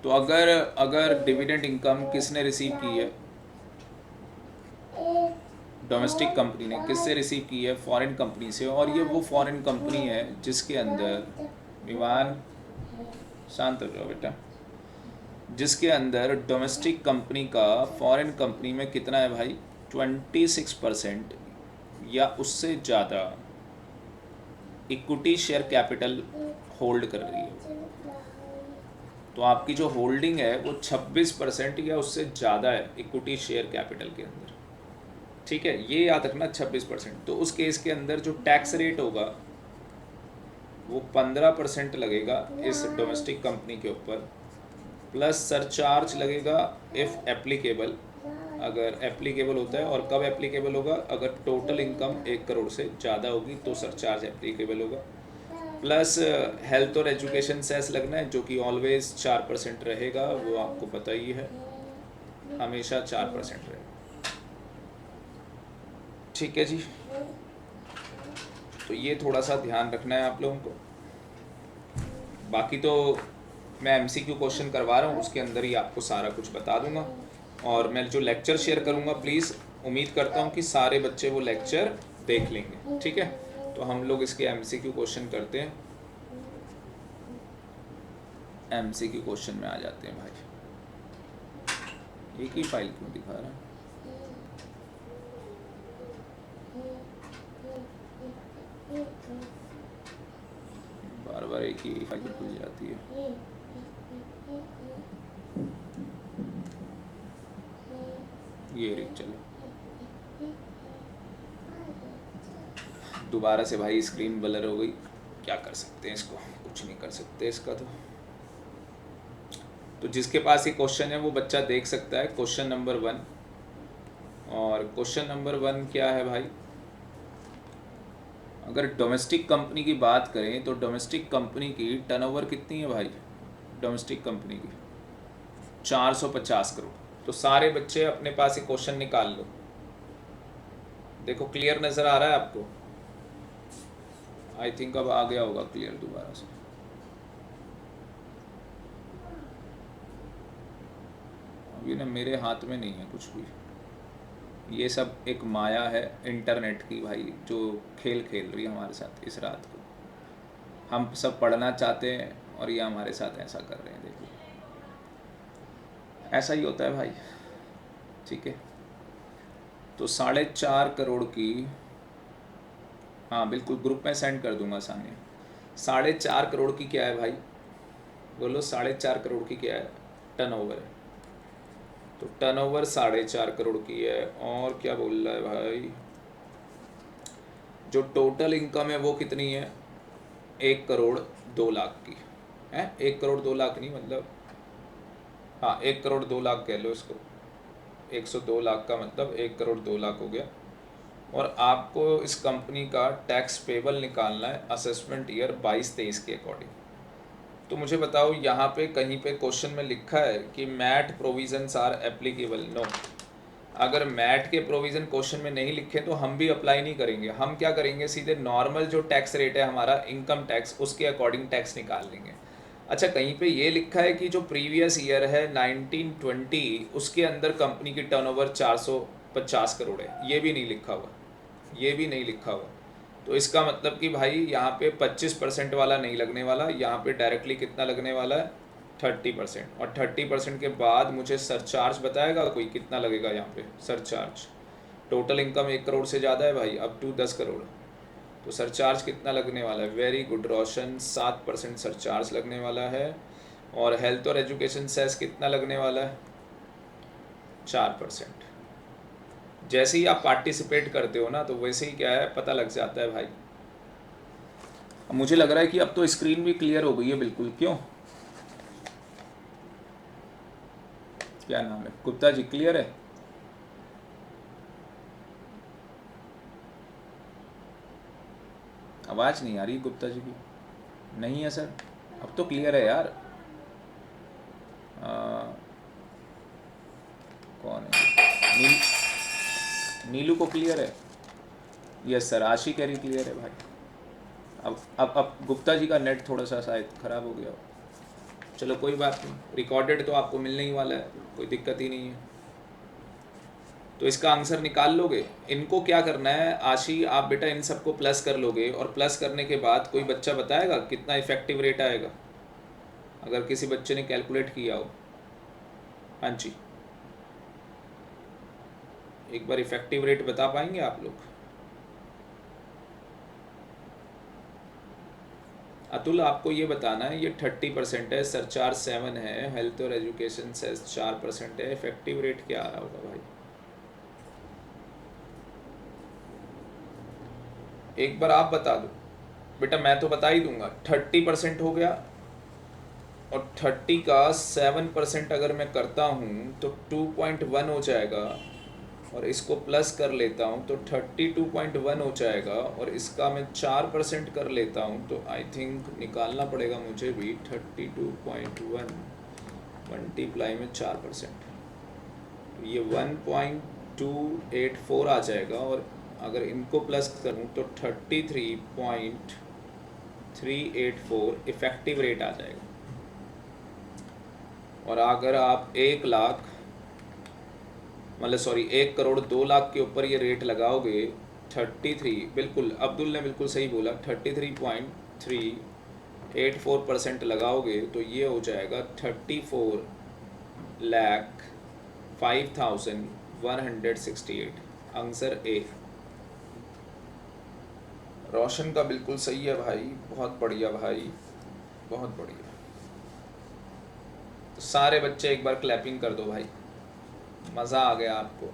तो अगर डिविडेंड इनकम किसने रिसीव की है? डोमेस्टिक कंपनी ने। किससे रिसीव की है? फॉरेन कंपनी से। और ये वो फॉरेन कंपनी है जिसके अंदर, विवान शांत हो जाओ बेटा, जिसके अंदर डोमेस्टिक कंपनी का फॉरेन कंपनी में कितना है भाई? 26% या उससे ज़्यादा इक्विटी शेयर कैपिटल होल्ड कर रही है। तो आपकी जो होल्डिंग है वो 26% या उससे ज़्यादा है इक्विटी शेयर कैपिटल के अंदर। ठीक है, ये याद रखना 26%। तो उस केस के अंदर जो टैक्स रेट होगा वो 15% लगेगा इस डोमेस्टिक कंपनी के ऊपर, प्लस सरचार्ज लगेगा इफ़ एप्लीकेबल, अगर एप्लीकेबल होता है। और कब एप्लीकेबल होगा? अगर टोटल इनकम 1 करोड़ से ज़्यादा होगी तो सरचार्ज एप्लीकेबल होगा। प्लस हेल्थ और एजुकेशन सेस लगना है, जो कि ऑलवेज 4% रहेगा, वो आपको पता ही है, हमेशा 4% रहेगा। ठीक है जी, तो ये थोड़ा सा ध्यान रखना है आप लोगों को। बाकी तो मैं MCQ क्वेश्चन करवा रहा हूँ, उसके अंदर ही आपको सारा कुछ बता दूंगा। और मैं जो लेक्चर शेयर करूँगा, प्लीज़ उम्मीद करता हूँ कि सारे बच्चे वो लेक्चर देख लेंगे। ठीक है, तो हम लोग इसके MCQ क्वेश्चन करते हैं। MCQ क्वेश्चन में आ जाते हैं भाई। एक ही फाइल क्यों दिखा रहा है? बार बार एक ही फाइल खुल जाती है। ये रही, चलो दोबारा से भाई स्क्रीन ब्लर हो गई, क्या कर सकते हैं इसको, कुछ नहीं कर सकते इसका। तो जिसके पास ये क्वेश्चन है वो बच्चा देख सकता है, क्वेश्चन नंबर 1। और क्वेश्चन नंबर 1 क्या है भाई, अगर डोमेस्टिक कंपनी की बात करें तो डोमेस्टिक कंपनी की टर्नओवर कितनी है भाई, डोमेस्टिक कंपनी की 450 करोड़। तो सारे बच्चे अपने पास ये क्वेश्चन निकाल लो। देखो क्लियर नज़र आ रहा है आपको, आई थिंक अब आ गया होगा क्लियर दोबारा से। अभी ना मेरे हाथ में नहीं है कुछ भी, ये सब एक माया है इंटरनेट की भाई, जो खेल खेल रही है हमारे साथ इस रात को। हम सब पढ़ना चाहते हैं और ये हमारे साथ ऐसा कर रहे हैं, देखो ऐसा ही होता है भाई, ठीक है। तो 4.5 करोड़ की, हाँ बिल्कुल ग्रुप में सेंड कर दूंगा सामने। 4.5 करोड़ की क्या है भाई, बोलो 4.5 करोड़ की क्या है, टर्नओवर है। तो टर्नओवर 4.5 करोड़ की है। और क्या बोल रहा है भाई, जो टोटल इनकम है वो कितनी है, 1 करोड़ 2 लाख की है। 1 करोड़ 2 लाख नहीं, मतलब हाँ 1 करोड़ 2 लाख कह लो इसको, 102 लाख का मतलब 1 करोड़ 2 लाख हो गया। और आपको इस कंपनी का टैक्स पेबल निकालना है असेसमेंट ईयर 22-23 के अकॉर्डिंग। तो मुझे बताओ यहाँ पे कहीं पे क्वेश्चन में लिखा है कि MAT provisions are applicable, no. अगर मैट के प्रोविज़न क्वेश्चन में नहीं लिखे तो हम भी अप्लाई नहीं करेंगे। हम क्या करेंगे, सीधे नॉर्मल जो टैक्स रेट है हमारा इनकम टैक्स, उसके अकॉर्डिंग टैक्स निकाल लेंगे। अच्छा कहीं पे ये लिखा है कि जो प्रीवियस ईयर है 1920, उसके अंदर कंपनी की टर्नओवर 450 करोड़ है, ये भी नहीं लिखा हुआ, ये भी नहीं लिखा हुआ। तो इसका मतलब कि भाई यहाँ पे 25% वाला नहीं लगने वाला, यहाँ पे डायरेक्टली कितना लगने वाला है, 30%। और 30% के बाद मुझे सरचार्ज बताएगा कोई कितना लगेगा यहाँ पे सरचार्ज। टोटल इनकम 1 करोड़ से ज़्यादा है भाई, अप टू 10 करोड़। तो सरचार्ज कितना लगने वाला है, वेरी गुड रोशन, 7% सरचार्ज लगने वाला है। और हेल्थ और एजुकेशन सेस कितना लगने वाला है, 4%। जैसे ही आप पार्टिसिपेट करते हो ना तो वैसे ही क्या है पता लग जाता है भाई। अब मुझे लग रहा है कि अब तो स्क्रीन भी क्लियर हो गई है बिल्कुल, क्यों, क्या नाम है, गुप्ता जी क्लियर है? आवाज़ नहीं आ रही गुप्ता जी की, नहीं है सर, अब तो क्लियर है यार। कौन है, नीलू को क्लियर है? यस सर, आशी कह रही क्लियर है भाई। अब गुप्ता जी का नेट थोड़ा सा शायद ख़राब हो गया हो, चलो कोई बात नहीं, रिकॉर्डेड तो आपको मिलने ही वाला है, कोई दिक्कत ही नहीं है। तो इसका आंसर निकाल लोगे। इनको क्या करना है आशी, आप बेटा इन सबको प्लस कर लोगे, और प्लस करने के बाद कोई बच्चा बताएगा कितना इफेक्टिव रेट आएगा, अगर किसी बच्चे ने कैलकुलेट किया हो। हाँ जी, एक बार इफेक्टिव रेट बता पाएंगे आप लोग? अतुल आपको ये बताना है, ये 30% है, सरचार्ज 7 है, हेल्थ और एजुकेशन से 4% है, इफेक्टिव रेट क्या आ रहा होगा भाई? एक बार आप बता दो बेटा, मैं तो बता ही दूंगा। 30% हो गया, और 30 का 7% अगर मैं करता हूँ तो 2.1 हो जाएगा, और इसको प्लस कर लेता हूँ तो 32.1 हो जाएगा, और इसका मैं 4% कर लेता हूँ तो आई थिंक निकालना पड़ेगा मुझे भी 32.1 मल्टीप्लाई में 4%, तो ये 1.284 आ जाएगा। और अगर इनको प्लस करूँ तो 33.384 इफ़ेक्टिव रेट आ जाएगा। और अगर आप 1 लाख मतलब सॉरी 1 करोड़ 2 लाख के ऊपर ये रेट लगाओगे, 33, बिल्कुल अब्दुल ने बिल्कुल सही बोला, 33.384% लगाओगे तो ये हो जाएगा 34,05,168। Answer A. रोशन का बिल्कुल सही है भाई, बहुत बढ़िया भाई, बहुत बढ़िया। तो सारे बच्चे एक बार क्लैपिंग कर दो भाई, मज़ा आ गया आपको।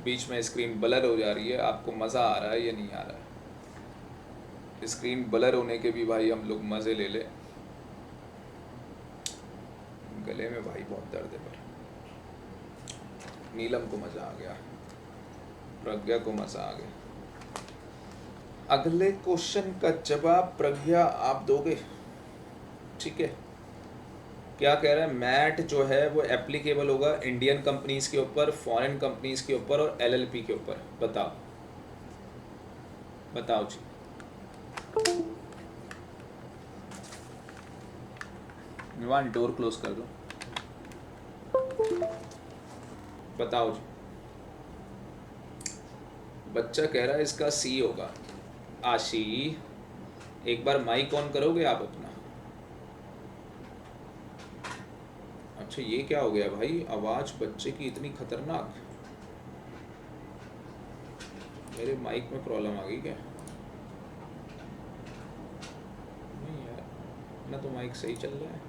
बीच में स्क्रीन ब्लर हो जा रही है, आपको मज़ा आ रहा है या नहीं आ रहा है? स्क्रीन ब्लर होने के भी भाई हम लोग मज़े ले ले। गले में भाई बहुत दर्द है, पर नीलम को मज़ा आ गया, प्रज्ञा को मज़ा आ गया। अगले क्वेश्चन का जवाब प्रज्ञा आप दोगे, ठीक है? क्या कह रहा है? मैट जो है वो एप्लीकेबल होगा इंडियन कंपनीज के ऊपर, फॉरेन कंपनीज के ऊपर और एलएलपी के ऊपर। बताओ बताओ जी। विवान डोर क्लोज कर दो। बताओ जी। बच्चा कह रहा है इसका सी होगा। आशी, एक बार माइक ऑन करोगे आप अपना? अच्छा, ये क्या हो गया भाई? आवाज़ बच्चे की इतनी खतरनाक। मेरे माइक में प्रॉब्लम आ गई क्या? नहीं यार, ना तो माइक सही चल रहा है,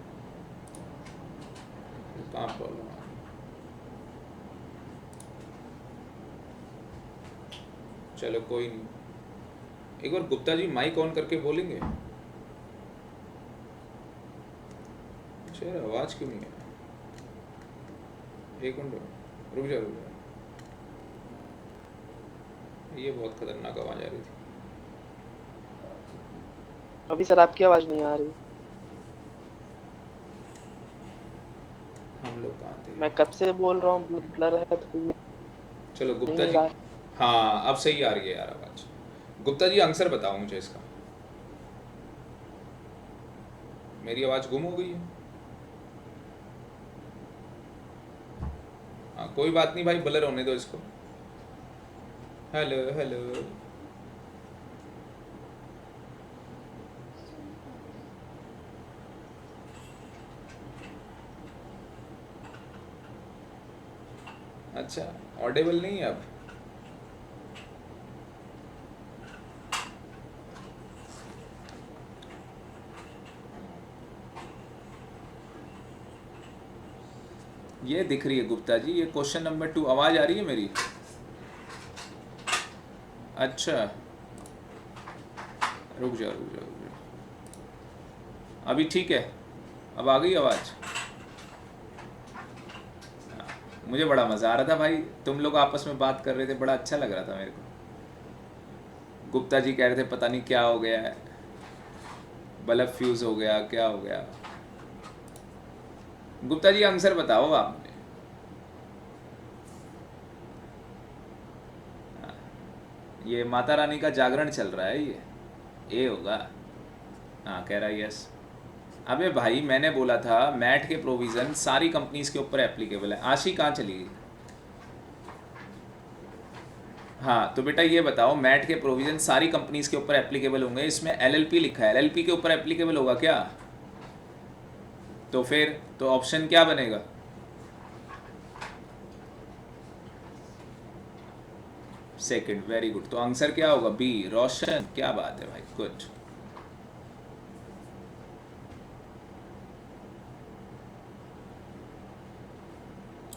कहाँ प्रॉब्लम आ गई? चलो कोई नहीं, एक बार गुप्ता जी माइक ऑन करके बोलेंगे। अच्छा यार, आवाज़ क्यों नहीं है? एक मिनट रुक जा रुक जा, ये बहुत खतरनाक आवाज़ आ रही थी।
अभी सर आपकी आवाज नहीं आ रही।
हम लोग कहाँ थे?
मैं कब से बोल रहा हूँ ब्लर है तो
चलो गुप्ता
नहीं
जी,
रहा।
हाँ अब सही आ रही है यार आवाज़। गुप्ता जी आंसर बताओ मुझे इसका। मेरी आवाज़ गुम हो गई है? हाँ कोई बात नहीं भाई, ब्लर होने दो इसको। हेलो हेलो, अच्छा ऑडिबल नहीं है अब? ये दिख रही है गुप्ता जी, ये क्वेश्चन नंबर 2। आवाज़ आ रही है मेरी? अच्छा रुक जा रुक जा रुक जा, अभी ठीक है? अब आ गई आवाज़? मुझे बड़ा मज़ा आ रहा था भाई, तुम लोग आपस में बात कर रहे थे, बड़ा अच्छा लग रहा था मेरे को। गुप्ता जी कह रहे थे पता नहीं क्या हो गया है, बल्ब फ्यूज़ हो गया, क्या हो गया? गुप्ता जी आंसर बताओ आप मुझे। ये माता रानी का जागरण चल रहा है, ये होगा। हाँ कह रहा है यस। अबे भाई मैंने बोला था मैट के प्रोविज़न सारी कंपनीज के ऊपर एप्लीकेबल है। आशी कहाँ चली गई? हाँ तो बेटा ये बताओ, मैट के प्रोविज़न सारी कंपनीज के ऊपर एप्लीकेबल होंगे, इसमें एलएलपी लिखा है, एलएलपी के ऊपर एप्लीकेबल होगा क्या? तो फिर तो ऑप्शन क्या बनेगा? Second, very good. तो आंसर क्या होगा? बी, रोशन। क्या बात है भाई, गुड।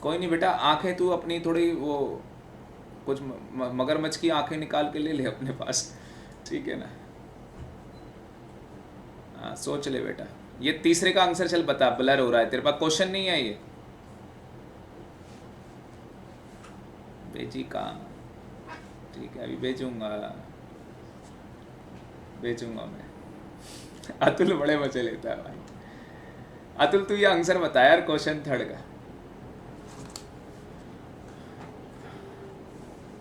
कोई नहीं बेटा, आंखें तू अपनी थोड़ी वो कुछ मगरमच्छ की आंखें निकाल के ले ले अपने पास, ठीक है ना? हाँ सोच ले बेटा। ये तीसरे का आंसर चल बता, ब्लर हो रहा है तेरे पास, क्वेश्चन नहीं है ये। भेजी कहाँ? ठीक है अभी भेजूंगा, भेजूंगा मैं। अतुल बड़े मजे लेता है भाई। अतुल तू ये आंसर बता यार क्वेश्चन थर्ड का।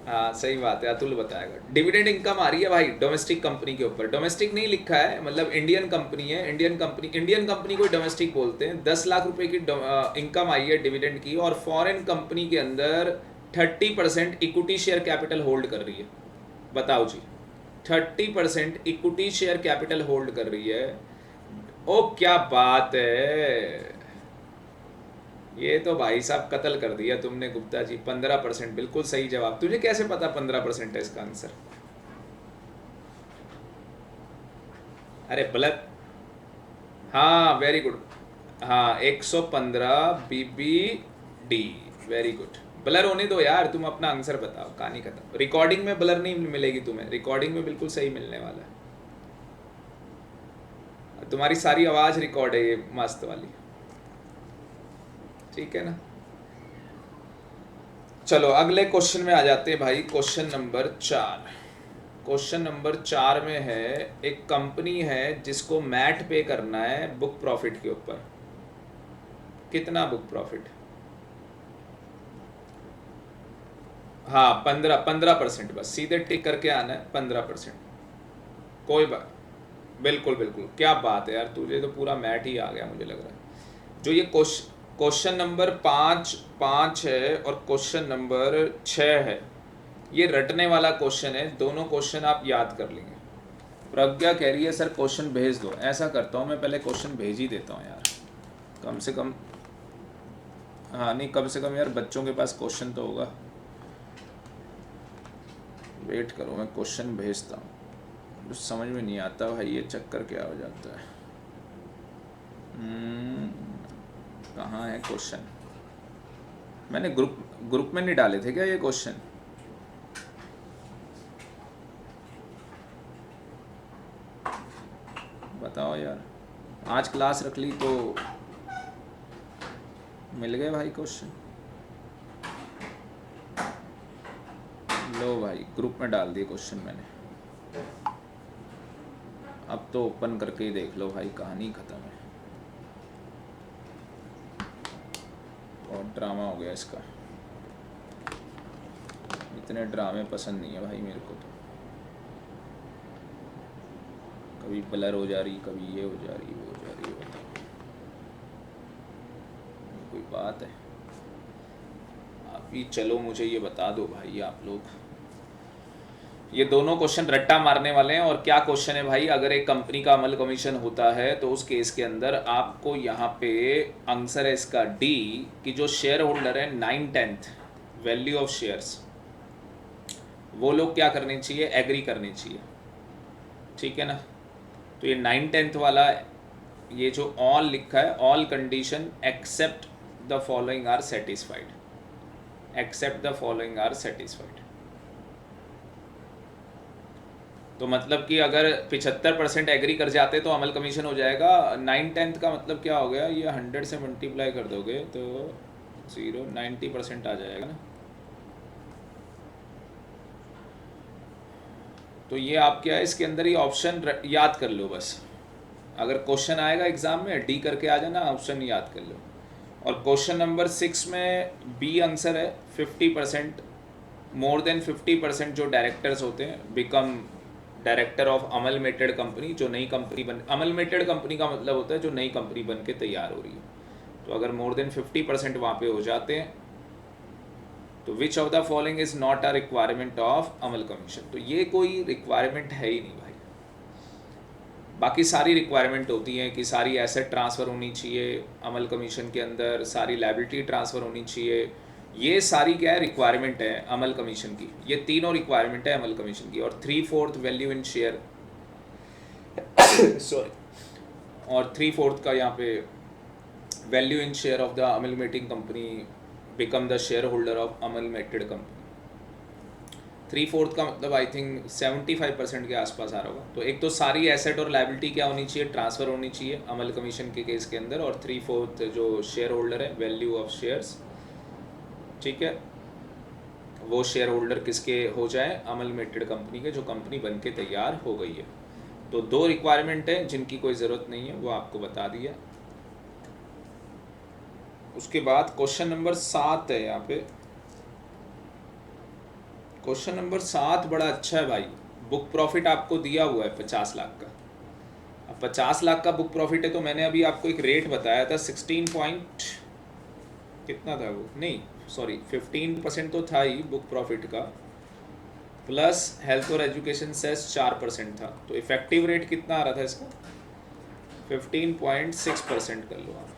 हाँ सही बात है, अतुल बताएगा। डिविडेंड इनकम आ रही है भाई डोमेस्टिक कंपनी के ऊपर, डोमेस्टिक नहीं लिखा है, मतलब इंडियन कंपनी है, इंडियन कंपनी को डोमेस्टिक बोलते हैं। 10 लाख रुपए की इनकम आई है डिविडेंड की, और फॉरेन कंपनी के अंदर 30% इक्विटी शेयर कैपिटल होल्ड कर रही है। बताओ जी, 30% इक्विटी शेयर कैपिटल होल्ड कर रही है। ओ क्या बात है, ये तो भाई साहब कत्ल कर दिया तुमने गुप्ता जी। 15%, बिल्कुल सही जवाब। तुझे कैसे पता 15% है इसका आंसर? अरे बलत, हाँ वेरी गुड। हाँ 115 BBD, वेरी गुड, ब्लर होने दो यार, तुम अपना आंसर बताओ, कहानी खत्म। रिकॉर्डिंग में ब्लर नहीं मिलेगी तुम्हें, रिकॉर्डिंग में बिल्कुल सही मिलने वाला है। तुम्हारी सारी आवाज रिकॉर्ड है ये मस्त वाली, ठीक है ना। चलो अगले क्वेश्चन में आ जाते हैं भाई। Question number 4। क्वेश्चन नंबर 4 में है, एक कंपनी है जिसको मैट पे करना है बुक प्रॉफिट के ऊपर। कितना बुक प्रॉफिट? हाँ 15%, बस सीधे टिक करके आना है 15%। कोई बात, बिल्कुल बिल्कुल, क्या बात है यार, तुझे तो पूरा मैट ही आ गया मुझे लग रहा है। जो ये क्वेश्चन नंबर 5 है और क्वेश्चन नंबर 6 है, ये रटने वाला क्वेश्चन है, दोनों क्वेश्चन आप याद कर लेंगे। प्रज्ञा कह रही है सर क्वेश्चन भेज दो। ऐसा करता हूँ मैं, पहले क्वेश्चन भेज ही देता हूँ यार, कम से कम। हाँ नहीं, कम से कम यार बच्चों के पास क्वेश्चन तो होगा। वेट करो, मैं क्वेश्चन भेजता हूँ। कुछ समझ में नहीं आता भाई, ये चक्कर क्या हो जाता है। कहाँ है क्वेश्चन? मैंने ग्रुप में नहीं डाले थे क्या ये क्वेश्चन? बताओ यार, आज क्लास रख ली तो मिल गए भाई क्वेश्चन। लो भाई, ग्रुप में डाल दिए क्वेश्चन मैंने। अब तो ओपन करके ही देख लो भाई, कहानी खत्म है। बहुत ड्रामा हो गया इसका, इतने ड्रामे पसंद नहीं है भाई मेरे को तो। कभी ब्लर हो जा रही, कभी ये हो जा रही, वो हो जा रही, बताओ कोई बात है? आप ही चलो मुझे ये बता दो भाई आप लोग। ये दोनों क्वेश्चन रट्टा मारने वाले हैं। और क्या क्वेश्चन है भाई, अगर एक कंपनी का अमल कमीशन होता है तो उस केस के अंदर आपको यहाँ पे आंसर है इसका डी, कि जो शेयर होल्डर है 9/10 वैल्यू ऑफ शेयर्स, वो लोग क्या करने चाहिए, एग्री करने चाहिए, ठीक है ना। तो ये 9/10 वाला, ये जो ऑल लिखा है, all condition except the following are satisfied, except the following are satisfied. तो मतलब कि अगर 75% एग्री कर जाते तो अमल कमीशन हो जाएगा। 9/10 का मतलब क्या हो गया, ये 100 से मल्टीप्लाई कर दोगे तो 90% आ जाएगा ना। तो ये आप क्या है, इसके अंदर ही ऑप्शन याद कर लो बस। अगर क्वेश्चन आएगा एग्जाम में, डी करके आ जाना, ऑप्शन याद कर लो। और क्वेश्चन नंबर 6 में बी आंसर है 50%, मोर देन 50% जो डायरेक्टर्स होते हैं become director of amalgamated company. जो नई कंपनी बन, अमलमेटेड कंपनी का मतलब होता है जो नई कंपनी बन के तैयार हो रही है। तो अगर मोर देन 50% वहाँ पे हो जाते हैं तो which of the following is not a requirement of Amal commission. तो ये कोई रिक्वायरमेंट है ही नहीं भाई। बाकी सारी रिक्वायरमेंट होती हैं कि सारी एसेट ट्रांसफ़र होनी चाहिए अमल कमीशन के अंदर, सारी लायबिलिटी ट्रांसफ़र होनी चाहिए। ये सारी क्या है, रिक्वायरमेंट है अमल कमीशन की। ये तीनों रिक्वायरमेंट है अमल कमीशन की। और 3/4 वैल्यू इन शेयर सॉरी, और 3/4 का यहाँ पे value in share of the amalgamating company become the shareholder of amalgamated company. 3/4 का मतलब आई थिंक 75% के आसपास आ रहा होगा। तो एक तो सारी एसेट और लायबिलिटी क्या होनी चाहिए, ट्रांसफ़र होनी चाहिए अमल कमीशन के केस के अंदर। और 3/4 जो शेयर होल्डर है, वैल्यू ऑफ शेयर्स, ठीक है, वो शेयर होल्डर किसके हो जाए, अमलमेटेड कंपनी के, जो कंपनी बन के तैयार हो गई है। तो 2 रिक्वायरमेंट है जिनकी कोई ज़रूरत नहीं है, वो आपको बता दिया। उसके बाद क्वेश्चन नंबर 7 है यहाँ पे। क्वेश्चन नंबर 7 बड़ा अच्छा है भाई। बुक प्रॉफिट आपको दिया हुआ है 50 लाख का। अब 50 लाख का बुक प्रॉफिट है तो मैंने अभी आपको एक रेट बताया था 16 पॉइंट कितना था वो, नहीं सॉरी 15% तो था ही बुक प्रॉफिट का, प्लस हेल्थ और एजुकेशन सेस 4% था। तो इफेक्टिव रेट कितना आ रहा था इसका, 15.6% कर लो आप।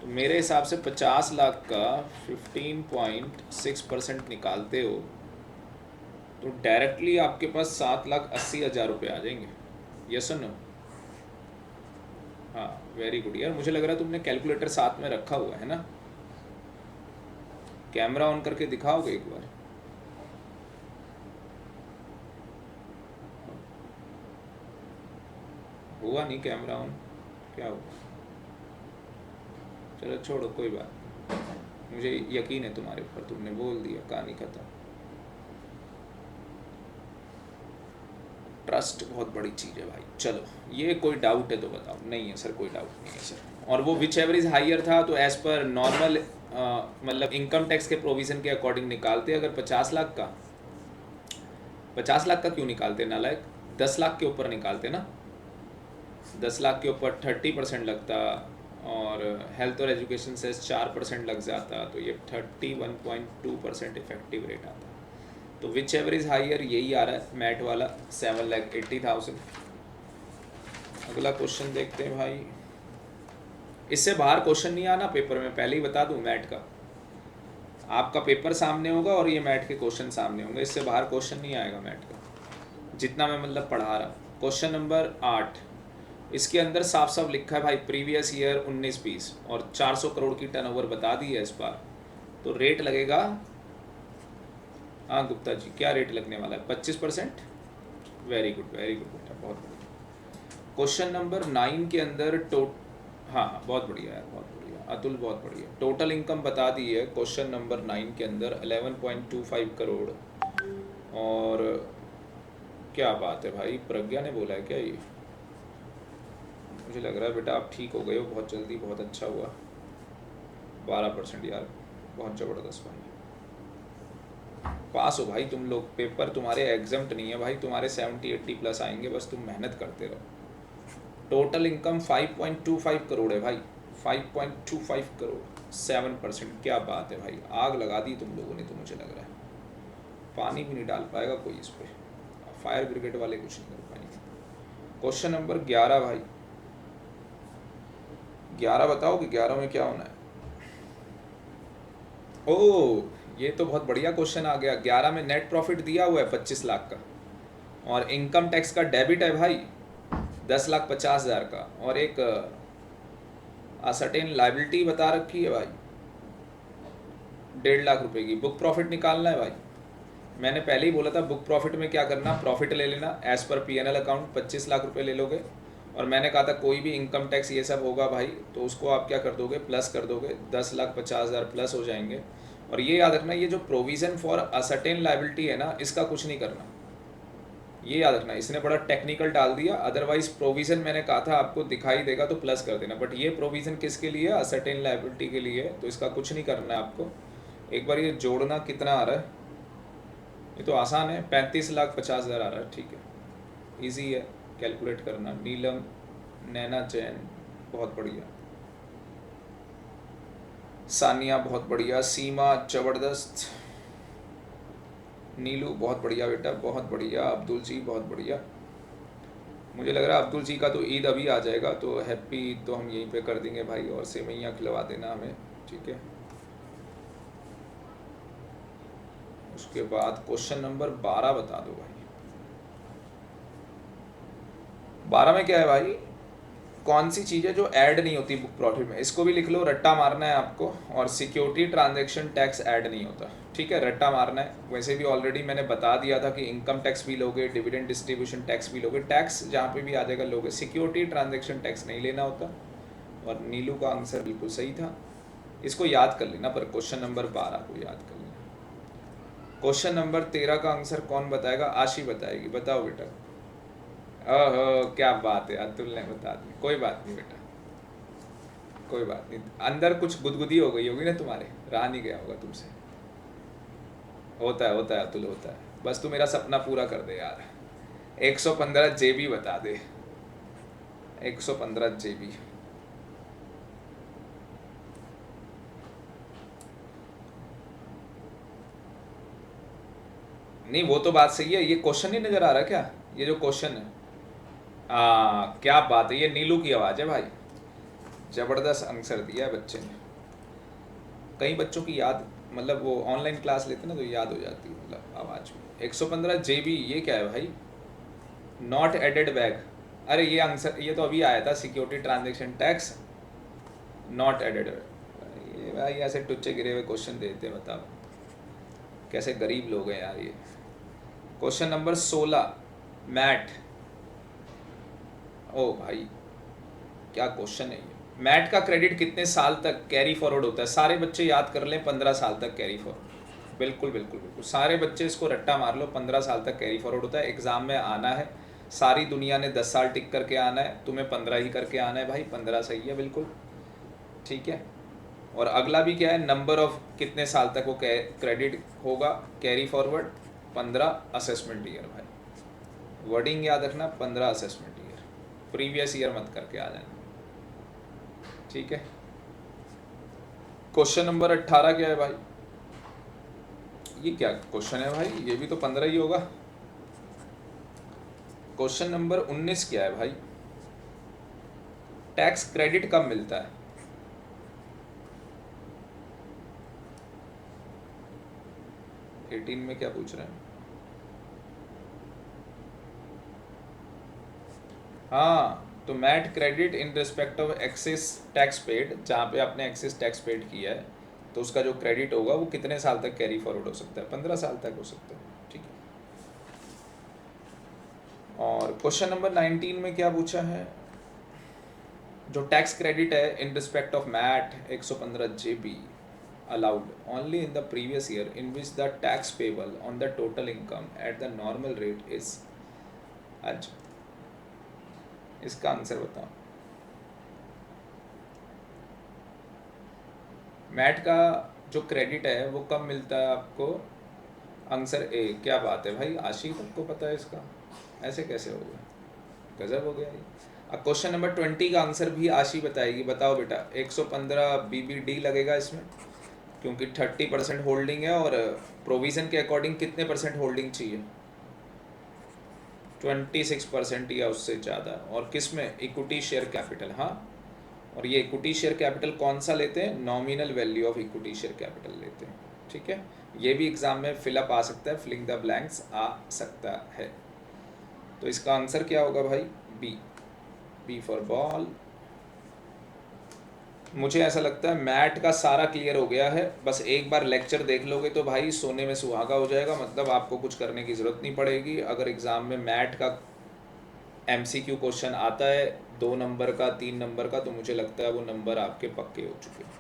तो मेरे हिसाब से 50 लाख का 15.6% निकालते हो तो डायरेक्टली आपके पास 7,80,000 रुपये आ जाएंगे। यस और नो? हाँ वेरी गुड यार, मुझे लग रहा है तुमने कैलकुलेटर साथ में रखा हुआ है ना। कैमरा ऑन करके दिखाओगे एक बार? हुआ नहीं कैमरा ऑन, क्या हुआ? चलो छोड़ो, कोई बात नहीं, मुझे यकीन है तुम्हारे ऊपर, तुमने बोल दिया, कहानी खत्म। ट्रस्ट बहुत बड़ी चीज़ है भाई। चलो, ये कोई डाउट है तो बताओ। नहीं है सर, कोई डाउट नहीं है सर। और वो विच एवर इज हाइयर था तो एज पर नॉर्मल मतलब इनकम टैक्स के प्रोविज़न के अकॉर्डिंग निकालते। अगर 50 लाख का, 50 लाख का क्यों निकालते नालायक? 10 लाख के ऊपर निकालते ना। 10 लाख के ऊपर 30% लगता और हेल्थ और एजुकेशन से 4% लग जाता, तो ये 31.2% इफेक्टिव रेट आता। तो विच एवर इज हाइयर यही आ रहा है मैट वाला, 7,80,000। अगला क्वेश्चन देखते हैं भाई। इससे बाहर क्वेश्चन नहीं आना पेपर में, पहले ही बता दूं। मैट का आपका पेपर सामने होगा और ये मैट के क्वेश्चन सामने होंगे, इससे बाहर क्वेश्चन नहीं आएगा मैट का, जितना मैं मतलब पढ़ा रहा। क्वेश्चन नंबर 8, इसके अंदर साफ साफ लिखा है भाई प्रीवियस ईयर 19-20 और 400 करोड़ की टर्नओवर बता दी है इस बार। तो रेट लगेगा, हाँ गुप्ता जी, क्या रेट लगने वाला है? 25%। वेरी गुड बेटा, बहुत बढ़िया। क्वेश्चन नंबर 9 के अंदर हाँ बहुत बढ़िया यार, बहुत बढ़िया अतुल, बहुत बढ़िया। टोटल इनकम बता दी है क्वेश्चन नंबर 9 के अंदर 11.25 करोड़। और क्या बात है भाई, प्रज्ञा ने बोला है क्या ये? मुझे लग रहा है बेटा आप ठीक हो गए हो बहुत जल्दी, बहुत अच्छा हुआ। 12% यार, बहुत ज़बरदस्त भाई। पास हो भाई तुम लोग, पेपर तुम्हारे एग्जाम्ट नहीं है भाई, तुम्हारे 70-80 प्लस आएंगे, बस तुम मेहनत करते रहो। टोटल इनकम 5.25 करोड़ है भाई, 5.25 करोड़, 7%। क्या बात है भाई, आग लगा दी तुम लोगों ने तो मुझे लग रहा है। पानी भी नहीं डाल पाएगा कोई इस पर, फायर ब्रिगेड वाले कुछ नहीं कर पाएंगे। क्वेश्चन नंबर 11 भाई, 11 बताओ कि 11 में क्या होना है? ओह, ये तो बहुत बढ़िया क्वेश्चन आ गया। 11 में नेट प्रॉफिट दिया हुआ है 25 लाख का, और इनकम टैक्स का डेबिट है भाई 10,50,000 का, और एक असर्टेन लाइबिलिटी बता रखी है भाई 1.5 लाख रुपए की। बुक प्रॉफिट निकालना है भाई। मैंने पहले ही बोला था बुक प्रॉफिट में क्या करना, प्रॉफिट ले लेना as per PNL account, 25 lakh रुपए ले लोगे। और मैंने कहा था कोई भी इनकम टैक्स ये सब होगा भाई तो उसको आप क्या कर दोगे, प्लस कर दोगे, 10,50,000 प्लस हो जाएंगे। और ये याद रखना, ये जो प्रोविज़न फॉर असर्टेन लाइबिलिटी है ना, इसका कुछ नहीं करना, ये याद रखना। इसने बड़ा टेक्निकल डाल दिया, अदरवाइज प्रोविज़न मैंने कहा था आपको दिखाई देगा तो प्लस कर देना, बट ये प्रोविज़न किसके लिए है? असर्टेन लाइबिलिटी के लिए, तो इसका कुछ नहीं करना है आपको। एक बार ये जोड़ना कितना आ रहा है, ये तो आसान है, 35,50,000 आ रहा है, ठीक है, ईजी है कैलकुलेट करना। नीलम नैना जैन बहुत बढ़िया, सानिया बहुत बढ़िया, सीमा ज़बरदस्त, नीलू बहुत बढ़िया बेटा, बहुत बढ़िया, अब्दुल जी बहुत बढ़िया। मुझे लग रहा है अब्दुल जी का तो ईद अभी आ जाएगा, तो हैप्पी ईद तो हम यहीं पे कर देंगे भाई, और सेवइयाँ खिलवा देना हमें, ठीक है। उसके बाद क्वेश्चन नंबर 12 बता दो भाई। 12 में क्या है भाई, कौन सी चीज़ है जो ऐड नहीं होती बुक प्रॉफिट में? इसको भी लिख लो, रट्टा मारना है आपको। और सिक्योरिटी ट्रांजैक्शन टैक्स ऐड नहीं होता, ठीक है, रट्टा मारना है। वैसे भी ऑलरेडी मैंने बता दिया था कि इनकम टैक्स भी लोगे, डिविडेंड डिस्ट्रीब्यूशन टैक्स भी लोगे, टैक्स जहाँ पे भी आ जाएगा लोगे, सिक्योरिटी ट्रांजैक्शन टैक्स नहीं लेना होता। और नीलू का आंसर बिल्कुल सही था, इसको याद कर लेना, पर क्वेश्चन नंबर 12 को याद कर लेना। क्वेश्चन नंबर 13 का आंसर कौन बताएगा? आशी बताएगी, बताओ बेटा। ओहो क्या बात है, अतुल ने बता दी, कोई बात नहीं बेटा, कोई बात नहीं, अंदर कुछ गुदगुदी हो गई होगी ना तुम्हारे, रहा नहीं गया होगा तुमसे। होता है अतुल, होता है, बस तू मेरा सपना पूरा कर दे यार। 115 जेबी बता दे, 115 जेबी। नहीं वो तो बात सही है, ये क्वेश्चन नहीं नजर आ रहा क्या, ये जो क्वेश्चन है, क्या बात है, ये नीलू की आवाज़ है भाई, ज़बरदस्त आंसर दिया है बच्चे ने। कई बच्चों की याद, मतलब वो ऑनलाइन क्लास लेते ना तो याद हो जाती है, मतलब आवाज़ में। 115 जेबी, ये क्या है भाई? नॉट एडेड बैग, अरे ये आंसर, ये तो अभी आया था, security transaction tax not added back, ये भाई ऐसे टुच्चे गिरे हुए क्वेश्चन देते, बताओ कैसे गरीब लोग हैं यार ये। Question number 16 mat. ओ भाई क्या क्वेश्चन है ये। मैट का क्रेडिट कितने साल तक कैरी फॉरवर्ड होता है? सारे बच्चे याद कर लें, 15 साल तक कैरी फॉरवर्ड। बिल्कुल बिल्कुल बिल्कुल, सारे बच्चे इसको रट्टा मार लो, 15 साल तक कैरी फॉरवर्ड होता है। एग्जाम में आना है, सारी दुनिया ने 10 साल टिक करके आना है, तुम्हें 15 ही करके आना है भाई। 15 सही है बिल्कुल, ठीक है। और अगला भी क्या है, नंबर ऑफ कितने साल तक वो क्रेडिट होगा कैरी फॉरवर्ड? 15 असेसमेंट ईयर भाई। वर्डिंग याद रखना, 15 असेसमेंट ईयर, प्रीवियस ईयर मत करके आ जाना, ठीक है। क्वेश्चन नंबर 18 क्या है भाई? ये क्या क्वेश्चन है भाई, ये भी तो 15 ही होगा। क्वेश्चन नंबर 19 क्या है भाई? टैक्स क्रेडिट कब मिलता है? एटीन में क्या पूछ रहे हैं? हाँ, तो MAT credit in respect of excess tax paid, जहाँ पे आपने एक्सेस टैक्स पेड किया है तो उसका जो क्रेडिट होगा वो कितने साल तक कैरी फॉरवर्ड हो सकता है? 15 साल तक हो सकता है, ठीक है। और क्वेश्चन नंबर 19 में क्या पूछा है? जो टैक्स क्रेडिट है in respect of MAT 115 JB allowed only in the previous year in which the tax payable on the total income at the normal rate is। अच्छा, इसका आंसर बताओ। मैट का जो क्रेडिट है वो कब मिलता है आपको? Answer A. क्या बात है भाई, आशी सबको पता है इसका, ऐसे कैसे हो गया, गजब हो गया ये। अब क्वेश्चन नंबर 20 का आंसर भी आशी बताएगी। बताओ बेटा, 115 BBD लगेगा इसमें, क्योंकि 30% होल्डिंग है और प्रोविज़न के अकॉर्डिंग कितने परसेंट होल्डिंग चाहिए? 26% या उससे ज़्यादा। और किस में? Equity share capital. हाँ, और ये इक्विटी शेयर कैपिटल कौन सा लेते हैं? Nominal value of equity share capital लेते हैं, ठीक है। ये भी एग्जाम में फिलअप आ सकता है, फिलिंग द ब्लैंक्स आ सकता है। तो इसका आंसर क्या होगा भाई? B for ball. मुझे ऐसा लगता है मैट का सारा क्लियर हो गया है, बस एक बार लेक्चर देख लोगे तो भाई सोने में सुहागा हो जाएगा, मतलब आपको कुछ करने की ज़रूरत नहीं पड़ेगी। अगर एग्ज़ाम में मैट का MCQ क्वेश्चन आता है 2 नंबर का, 3 नंबर का, तो मुझे लगता है वो नंबर आपके पक्के हो चुके हैं,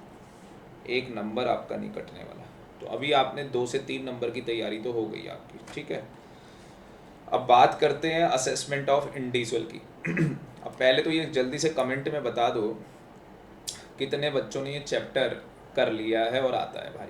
एक नंबर आपका नहीं कटने वाला। तो अभी आपने 2 से 3 नंबर की तैयारी तो हो गई आपकी, ठीक है। अब बात करते हैं असेसमेंट ऑफ इंडिविजुअल की। अब पहले तो ये जल्दी से कमेंट में बता दो कितने बच्चों ने ये चैप्टर कर लिया है और आता है भाई।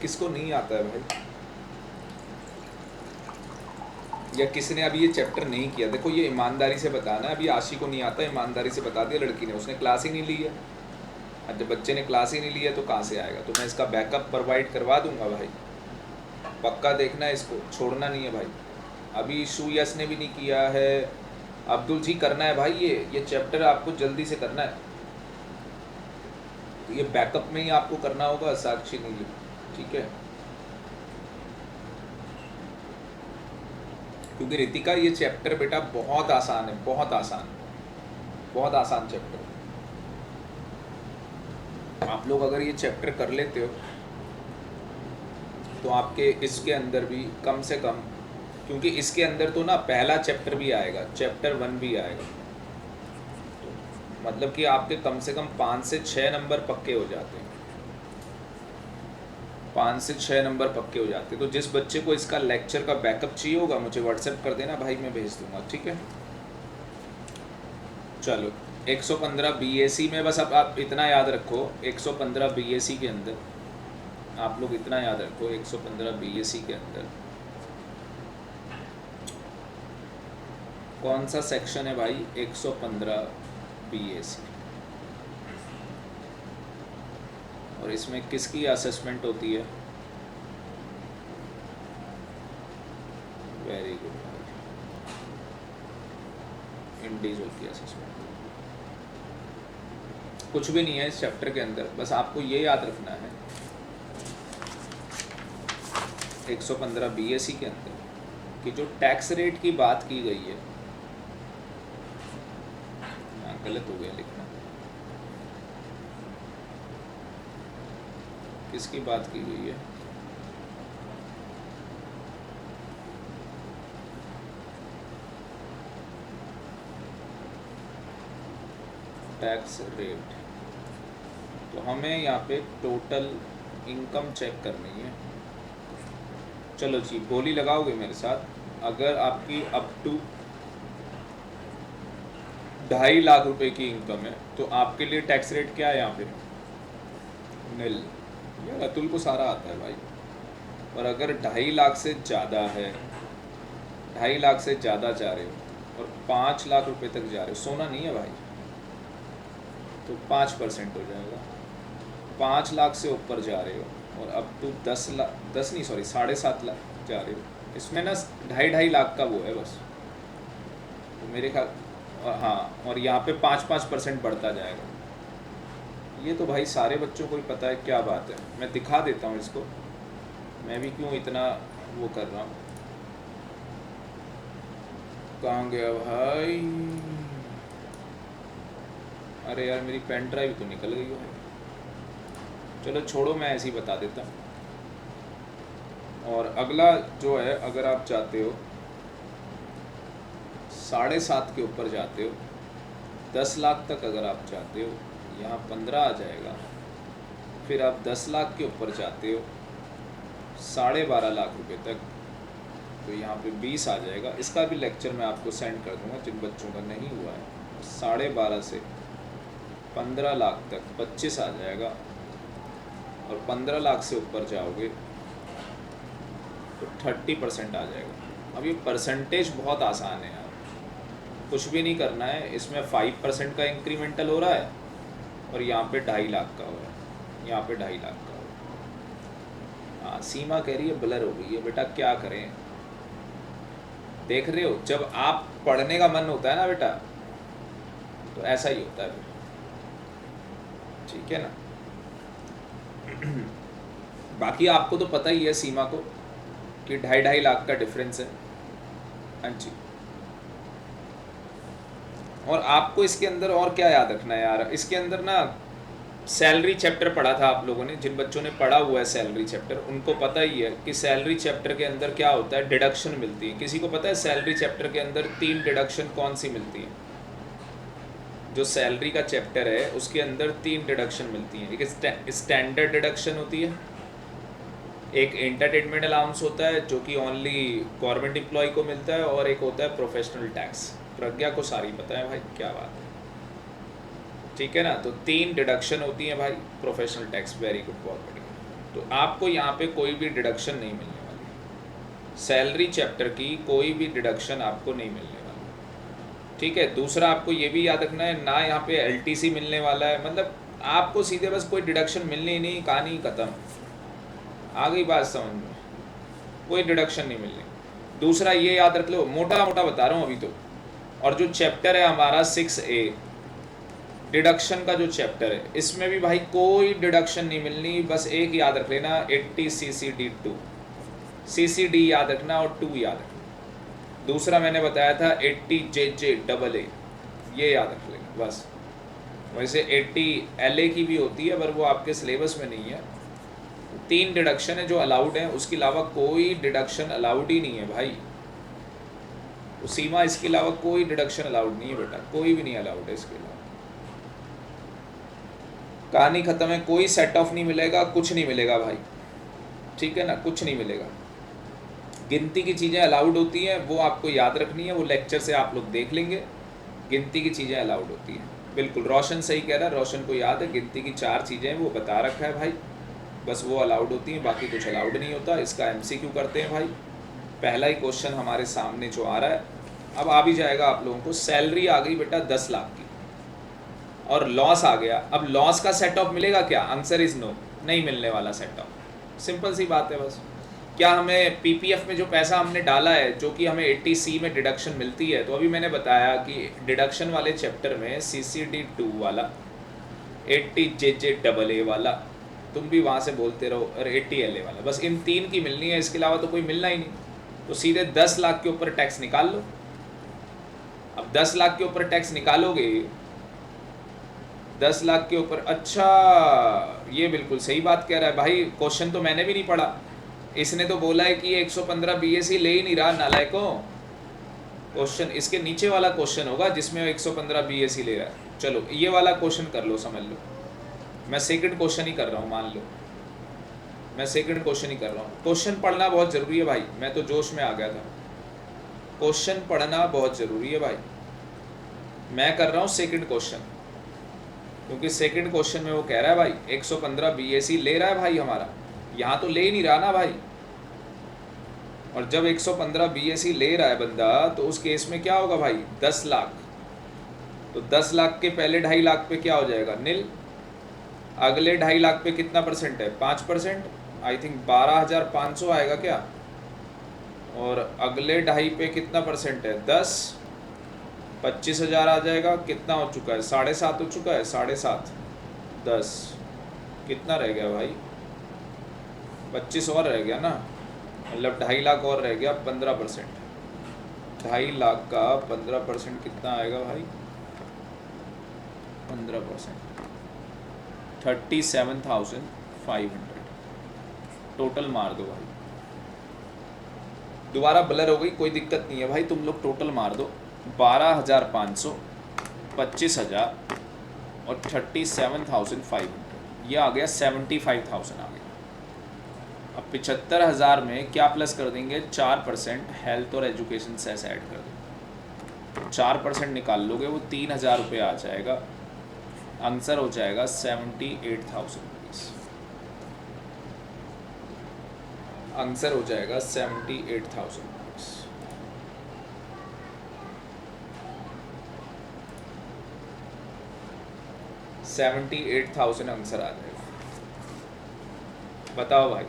किसको नहीं आता है भाई, या किसने अभी ये चैप्टर नहीं किया? देखो ये ईमानदारी से बताना है। अभी आशी को नहीं आता, ईमानदारी से बता दिया लड़की ने, उसने क्लास ही नहीं ली है। अब जब बच्चे ने क्लास ही नहीं ली है तो कहाँ से आएगा? तो मैं इसका बैकअप प्रोवाइड करवा दूंगा भाई, पक्का देखना है, इसको छोड़ना नहीं है भाई। अभी इशू यस ने भी नहीं किया है, अब्दुल जी करना है भाई, ये चैप्टर आपको जल्दी से करना है। ये बैकअप में ही आपको करना होगा, साक्षी नीली, ठीक है। क्योंकि रितिका ये चैप्टर बेटा बहुत आसान है, बहुत आसान, बहुत आसान चैप्टर। आप लोग अगर ये चैप्टर कर लेते हो तो आपके इसके अंदर भी कम से कम, क्योंकि इसके अंदर तो ना पहला चैप्टर भी आएगा, चैप्टर 1 भी आएगा, तो मतलब कि आपके कम से कम 5 से 6 नंबर पक्के हो जाते हैं, 5 से 6 नंबर पक्के हो जाते हैं। तो जिस बच्चे को इसका लेक्चर का बैकअप चाहिए होगा मुझे व्हाट्सएप कर देना भाई, मैं भेज दूंगा, ठीक है। चलो 115 BAC में बस अब आप इतना याद रखो, 115 BAC के अंदर आप लोग इतना याद रखो, 115 BAC के अंदर कौन सा सेक्शन है भाई? 115 BAC। और इसमें किसकी असेसमेंट होती है? वेरी गुड भाई, इंडिविजुअल की असेसमेंट। कुछ भी नहीं है इस चैप्टर के अंदर, बस आपको ये याद रखना है 115 BAC के अंदर कि जो टैक्स रेट की बात की गई है, गलत हो गया लिखना, किसकी बात की गई है? Tax rate. तो हमें यहाँ पे टोटल इनकम चेक करनी है। चलो जी, बोली लगाओगे मेरे साथ? अगर आपकी अप टू 2.5 लाख रुपए की इनकम है तो आपके लिए टैक्स रेट क्या है यहाँ पे? निल। यार अतुल को सारा आता है भाई। और अगर 2.5 लाख से ज़्यादा है, 2.5 लाख से ज़्यादा जा रहे हो और 5 लाख रुपए तक जा रहे हो, सोना नहीं है भाई, तो 5% हो जाएगा। 5 लाख से ऊपर जा रहे हो और अब टू 10 लाख, 10 नहीं सॉरी 7.5 लाख जा रहे हो, इसमें ना 2.5 लाख का वो है बस, तो मेरे ख्याल हाँ, और यहाँ पे 5% बढ़ता जाएगा। ये तो भाई सारे बच्चों को ही पता है, क्या बात है। मैं दिखा देता हूँ इसको, मैं भी क्यों इतना वो कर रहा हूँ। कहाँ गया भाई? अरे यार मेरी पेन ड्राइव तो निकल गई है। चलो छोड़ो, मैं ऐसे ही बता देता हूँ। और अगला जो है, अगर आप चाहते हो 7.5 के ऊपर जाते हो, 10 लाख तक अगर आप चाहते हो, यहाँ 15 आ जाएगा। फिर आप 10 लाख के ऊपर जाते हो 12.5 लाख रुपए तक, तो यहाँ पे 20 आ जाएगा। इसका भी लेक्चर मैं आपको सेंड कर दूँगा जिन बच्चों का नहीं हुआ है। 12.5 से 15 लाख तक 25 आ जाएगा, और 15 लाख से ऊपर जाओगे तो 30% आ जाएगा। अब ये परसेंटेज बहुत आसान है यार, कुछ भी नहीं करना है। इसमें 5% का इंक्रीमेंटल हो रहा है और यहाँ पे 2.5 लाख का हो रहा है, यहाँ पे 2.5 लाख का हो रहा है। हाँ, सीमा कह रही है ब्लर हो गई है। बेटा क्या करें, देख रहे हो, जब आप पढ़ने का मन होता है ना बेटा, तो ऐसा ही होता है फिर, ठीक है ना। बाकी आपको तो पता ही है सीमा को कि 2.5 लाख का डिफरेंस है। हाँ जी। और आपको इसके अंदर और क्या याद रखना है यार, इसके अंदर ना सैलरी चैप्टर पढ़ा था आप लोगों ने। जिन बच्चों ने पढ़ा हुआ है सैलरी चैप्टर, उनको पता ही है कि सैलरी चैप्टर के अंदर क्या होता है, डिडक्शन मिलती है। किसी को पता है सैलरी चैप्टर के अंदर 3 डिडक्शन कौन सी मिलती है? जो सैलरी का चैप्टर है उसके अंदर 3 डिडक्शन मिलती हैं। एक स्टैंडर्ड डिडक्शन होती है, एक एंटरटेनमेंट अलाउंस होता है जो कि ओनली गवर्नमेंट एम्प्लॉय को मिलता है, और एक होता है प्रोफेशनल टैक्स। प्रज्ञा को सारी पता है भाई, क्या बात है, ठीक है ना। तो 3 डिडक्शन होती हैं भाई, प्रोफेशनल टैक्स। वेरी गुड, बहुत बढ़िया। तो आपको यहाँ पे कोई भी डिडक्शन नहीं मिलने वाली, सैलरी चैप्टर की कोई भी डिडक्शन आपको नहीं मिलने वाली, ठीक है। दूसरा आपको ये भी याद रखना है, ना यहाँ पे LTC मिलने वाला है, मतलब आपको सीधे बस कोई डिडक्शन मिलनी ही नहीं, कहानी खत्म। आ गई बात समझ में? कोई डिडक्शन नहीं मिलनी। दूसरा ये याद रख लो, मोटा मोटा बता रहा हूँ अभी तो, और जो चैप्टर है हमारा 6A डिडक्शन का जो चैप्टर है, इसमें भी भाई कोई डिडक्शन नहीं मिलनी। बस एक याद रख लेना, 80 CCD2, CCD याद रखना और 2 याद रखना। दूसरा मैंने बताया था 80 JJAA, ये याद रख लेना बस। वैसे 80 LA की भी होती है, पर वो आपके सिलेबस में नहीं है। 3 डिडक्शन है जो अलाउड है, उसके अलावा कोई डिडक्शन अलाउड ही नहीं है भाई। तो सीमा, इसके अलावा कोई डिडक्शन अलाउड नहीं है बेटा, कोई भी नहीं अलाउड है इसके अलावा। कहानी खत्म है। कोई सेट ऑफ नहीं मिलेगा, कुछ नहीं मिलेगा भाई, ठीक है ना, कुछ नहीं मिलेगा। गिनती की चीज़ें अलाउड होती हैं, वो आपको याद रखनी है, वो लेक्चर से आप लोग देख लेंगे। गिनती की चीज़ें अलाउड होती हैं, बिल्कुल। रोशन सही कह रहा है, रोशन को याद है, गिनती की 4 चीज़ें वो बता रखा है भाई, बस वो अलाउड होती हैं, बाकी कुछ अलाउड नहीं होता। इसका MCQ करते हैं भाई। पहला ही क्वेश्चन हमारे सामने जो आ रहा है, अब आ भी जाएगा आप लोगों को। सैलरी आ गई बेटा 10 लाख की और लॉस आ गया। अब लॉस का सेट ऑफ मिलेगा क्या? आंसर इज नो, नहीं मिलने वाला सेट ऑफ। सिंपल सी बात है बस। क्या हमें पीपीएफ में जो पैसा हमने डाला है, जो कि हमें 80C में डिडक्शन मिलती है, तो अभी मैंने बताया कि डिडक्शन वाले चैप्टर में CCD2 वाला, 80JJAA वाला, तुम भी वहाँ से बोलते रहो, और 80LA वाला, बस इन 3 की मिलनी है, इसके अलावा तो कोई मिलना ही नहीं। तो सीधे 10 लाख के ऊपर टैक्स निकाल लो। अब 10 लाख के ऊपर टैक्स निकालोगे, 10 लाख के ऊपर, अच्छा ये बिल्कुल सही बात कह रहा है भाई, क्वेश्चन तो मैंने भी नहीं पढ़ा। इसने तो बोला है कि 115 BAC ले ही नहीं रहा नालायकों। क्वेश्चन इसके नीचे वाला क्वेश्चन होगा जिसमें 115 BAC ले रहा है। चलो ये वाला क्वेश्चन कर लो, समझ लो। मैं सेकंड क्वेश्चन ही कर रहा हूँ, मान लो मैं सेकंड क्वेश्चन ही कर रहा हूँ। क्वेश्चन पढ़ना बहुत ज़रूरी है भाई, मैं तो जोश में आ गया था। क्वेश्चन पढ़ना बहुत ज़रूरी है भाई। मैं कर रहा हूँ सेकंड क्वेश्चन, क्योंकि सेकंड क्वेश्चन में वो कह रहा है भाई 115 BAC ले रहा है भाई हमारा, यहाँ तो ले ही नहीं रहा ना भाई। और जब 115 BAC ले रहा है बंदा, तो उस केस में क्या होगा भाई? 10 लाख। तो 10 लाख के पहले 2.5 लाख पे क्या हो जाएगा? निल। अगले 2.5 लाख पे कितना परसेंट है? 5%, आई थिंक 12,500 आएगा क्या? और अगले 2.5 पे कितना परसेंट है? 10, 25,000 आ जाएगा। कितना हो चुका है? 7.5 हो चुका है। 7.5, 10, कितना रह गया भाई? 25 और रह गया ना, मतलब 2.5 लाख और रह गया। 15%, 2.5 लाख का 15% कितना आएगा भाई? 15%, 37,500 टोटल मार दो भाई। दोबारा ब्लर हो गई, कोई दिक्कत नहीं है भाई, तुम लोग टोटल मार दो। 12,500, 25,000 और 37,500, ये आ गया 75,000 आ गया। अब 75,000 में क्या प्लस कर देंगे? 4% हेल्थ और एजुकेशन सेस ऐड कर देंगे। 4% निकाल लोगे, वो 3,000 रुपये आ जाएगा। आंसर हो जाएगा 78,000 रुपीज़। आंसर हो जाएगा 78,000 रुपीज़। $78,000 आंसर आ जाएगा। बताओ भाई,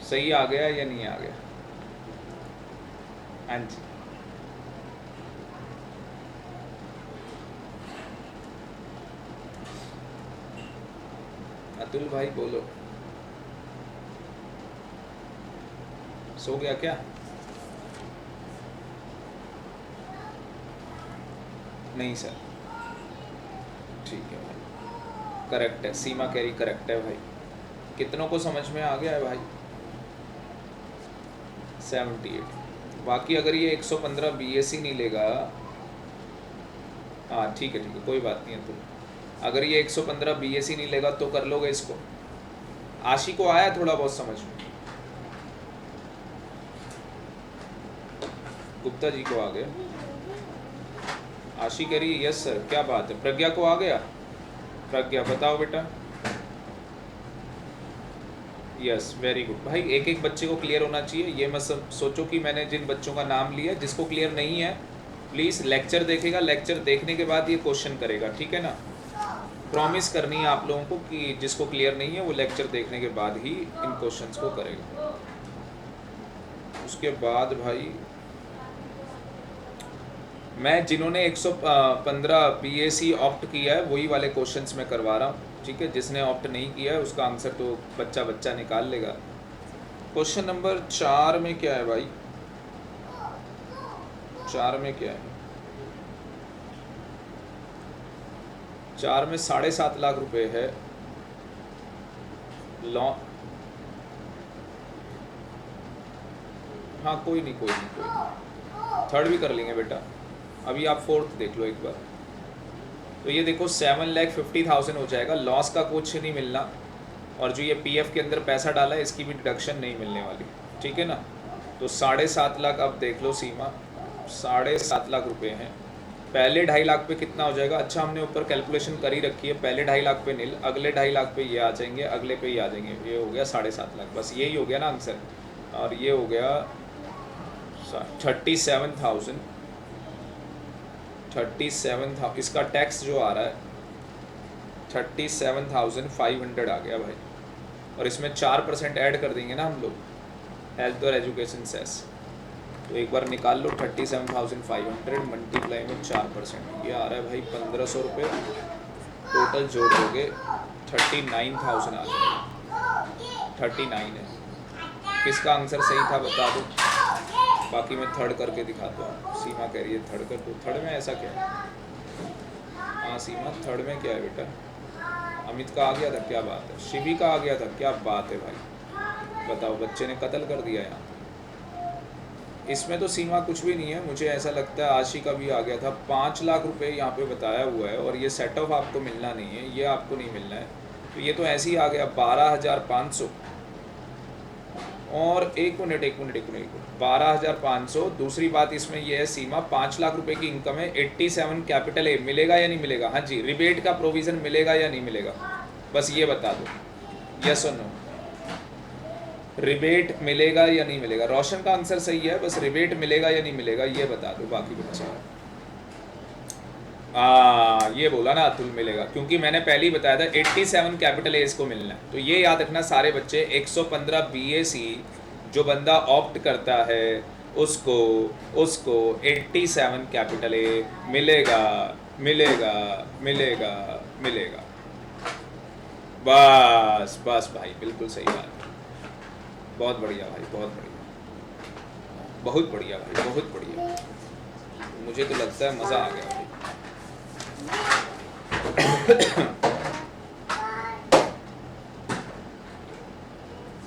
सही आ गया या नहीं आ गया? हाँ जी, अतुल भाई बोलो, सो गया क्या? नहीं सर, ठीक है भाई, करेक्ट है। सीमा कैरी करेक्ट है भाई। कितनों को समझ में आ गया है भाई? 78। बाकी अगर ये 115 BAC नहीं लेगा, हाँ ठीक है, कोई बात नहीं है। तुम अगर ये 115 BAC नहीं लेगा तो कर लोगे इसको। आशी को आया थोड़ा बहुत समझ में? गुप्ता जी को आ गया? आशी कह रही यस सर, क्या बात है। प्रज्ञा को आ गया? प्रज्ञा बताओ बेटा। यस, वेरी गुड भाई। एक एक बच्चे को क्लियर होना चाहिए। ये मत सोचो कि मैंने जिन बच्चों का नाम लिया, जिसको क्लियर नहीं है प्लीज़ लेक्चर देखेगा, लेक्चर देखने के बाद ये क्वेश्चन करेगा, ठीक है ना। प्रॉमिस करनी है आप लोगों को कि जिसको क्लियर नहीं है वो लेक्चर देखने के बाद ही इन क्वेश्चंस को करेगा। उसके बाद भाई मैं जिन्होंने 115 BAC ऑप्ट किया है वही वाले क्वेश्चंस मैं करवा रहा हूँ, ठीक है। जिसने ऑप्ट नहीं किया है उसका आंसर तो बच्चा बच्चा निकाल लेगा। क्वेश्चन नंबर 4 में क्या है भाई? 4 में क्या है? 4 में 7.5 लाख रुपए है लॉ। हाँ कोई नहीं, कोई नहीं, कोई नहीं, थर्ड भी कर लेंगे बेटा। अभी आप फोर्थ देख लो एक बार। तो ये देखो 7,50,000 हो जाएगा। लॉस का कुछ नहीं मिलना, और जो ये पीएफ के अंदर पैसा डाला है इसकी भी डिडक्शन नहीं मिलने वाली, ठीक है ना। तो 7.5 लाख आप देख लो सीमा, 7.5 लाख रुपए हैं। पहले 2.5 लाख पे कितना हो जाएगा? अच्छा हमने ऊपर कैलकुलेशन कर ही रखी है। पहले 2.5 लाख पे नील, अगले 2.5 लाख पे ये आ जाएंगे, अगले पे ही आ जाएंगे। ये हो गया 7.5 लाख, बस यही हो गया ना आंसर। और ये हो गया 37,000 इसका टैक्स जो आ रहा है 37,500 आ गया भाई। और इसमें 4% ऐड कर देंगे ना हम लोग, हेल्थ और एजुकेशन सेस। तो एक बार निकाल लो 37,500 मल्टीप्लाई में 4%, ये आ रहा है भाई 1,500 रुपये। टोटल जोड़ दोगे 39,000 आ जाएगा। 39 है। किसका आंसर सही था बता दो, बाकी मैं थर्ड करके दिखाता हूँ। सीमा कह रही है थर्ड कर दो। थर्ड में ऐसा क्या है? हाँ सीमा, थर्ड में क्या है बेटा? अमित का आ गया था, क्या बात है। शिवी का आ गया था, क्या बात है भाई। बताओ, बच्चे ने कत्ल कर दिया यहाँ। इसमें तो सीमा कुछ भी नहीं है, मुझे ऐसा लगता है आशी का भी आ गया था। 5 लाख रुपए यहाँ पे बताया हुआ है, और ये सेट ऑफ आपको मिलना नहीं है, ये आपको नहीं मिलना है। तो ये तो ऐसे ही आ गया 12,500। और एक मिनट 12,500। दूसरी बात इसमें ये है सीमा, 5 लाख रुपए की इनकम है, 87 कैपिटल ए मिलेगा या नहीं मिलेगा? हाँ जी, रिबेट का प्रोविज़न मिलेगा या नहीं मिलेगा? बस ये बता दो, यस और नो। रिबेट मिलेगा या नहीं मिलेगा? रोशन का आंसर सही है, बस रिबेट मिलेगा या नहीं मिलेगा ये बता दो। बाकी बच्चे ये बोला ना अतुल मिलेगा, क्योंकि मैंने पहले ही बताया था 87 कैपिटल ए इसको मिलना है। तो ये याद रखना सारे बच्चे, 115 BAC जो बंदा ऑप्ट करता है उसको 87 कैपिटल ए मिलेगा मिलेगा मिलेगा मिलेगा। बस बस भाई, बिल्कुल सही बात। बहुत बढ़िया भाई, बहुत बढ़िया, बहुत बढ़िया भाई, बहुत बढ़िया। मुझे तो लगता है मज़ा आ गया भाई।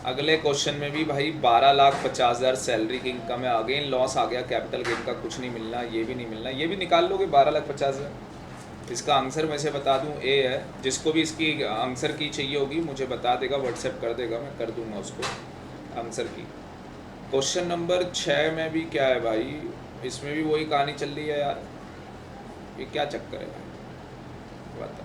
अगले क्वेश्चन में भी भाई 12,50,000 सैलरी की इनकम है। अगेन लॉस आ गया, कैपिटल गेन का कुछ नहीं मिलना, ये भी नहीं मिलना, ये भी निकाल लोगे 12,50,000। इसका आंसर मैं से बता दूं, ए है। जिसको भी इसकी आंसर की चाहिए होगी मुझे बता देगा, व्हाट्सएप कर देगा, मैं कर दूंगा उसको आंसर की। क्वेश्चन नंबर 6 में भी क्या है भाई? इसमें भी वही कहानी चल रही है यार, ये क्या चक्कर है भाई, बता।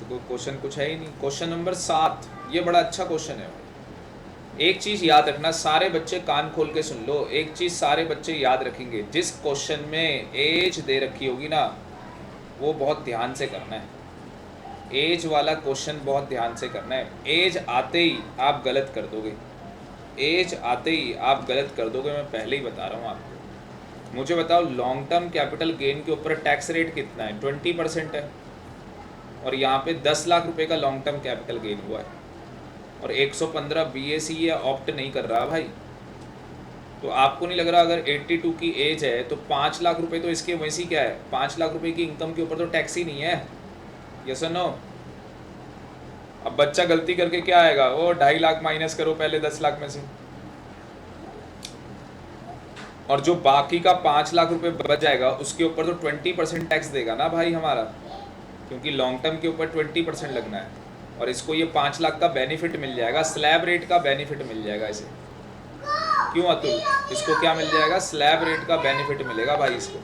तो क्वेश्चन कुछ है ही नहीं। क्वेश्चन नंबर 7, ये बड़ा अच्छा क्वेश्चन है भाई। एक चीज़ याद रखना, सारे बच्चे कान खोल के सुन लो। एक चीज़ सारे बच्चे याद रखेंगे, जिस क्वेश्चन में एज दे रखी होगी ना, वो बहुत ध्यान से करना है। एज वाला क्वेश्चन बहुत ध्यान से करना है। एज आते ही आप गलत कर दोगे, एज आते ही आप गलत कर दोगे, मैं पहले ही बता रहा हूँ आपको। मुझे बताओ, लॉन्ग टर्म कैपिटल गेन के ऊपर टैक्स रेट कितना है? 20% है। और यहाँ पे 10 लाख रुपए का लॉन्ग टर्म कैपिटल गेन हुआ है, और 115 BAC ये ऑप्ट नहीं कर रहा भाई। तो आपको नहीं लग रहा अगर 82 की एज है तो 5 लाख रुपए तो इसके वैसे ही क्या है, 5 लाख रुपए की इनकम के ऊपर तो टैक्स ही नहीं है, यस और नो? अब बच्चा गलती करके क्या आएगा, वो 2.5 लाख माइनस करो पहले 10 लाख में से, और जो बाकी का 5 लाख रुपए बच जाएगा उसके ऊपर तो 20% टैक्स देगा ना भाई हमारा, क्योंकि लॉन्ग टर्म के ऊपर 20% लगना है। और इसको ये 5 लाख का बेनिफिट मिल जाएगा, स्लैब रेट का बेनिफिट मिल जाएगा इसे। क्यों अतुल? इसको क्या मिल जाएगा? स्लैब रेट का बेनिफिट मिलेगा भाई इसको।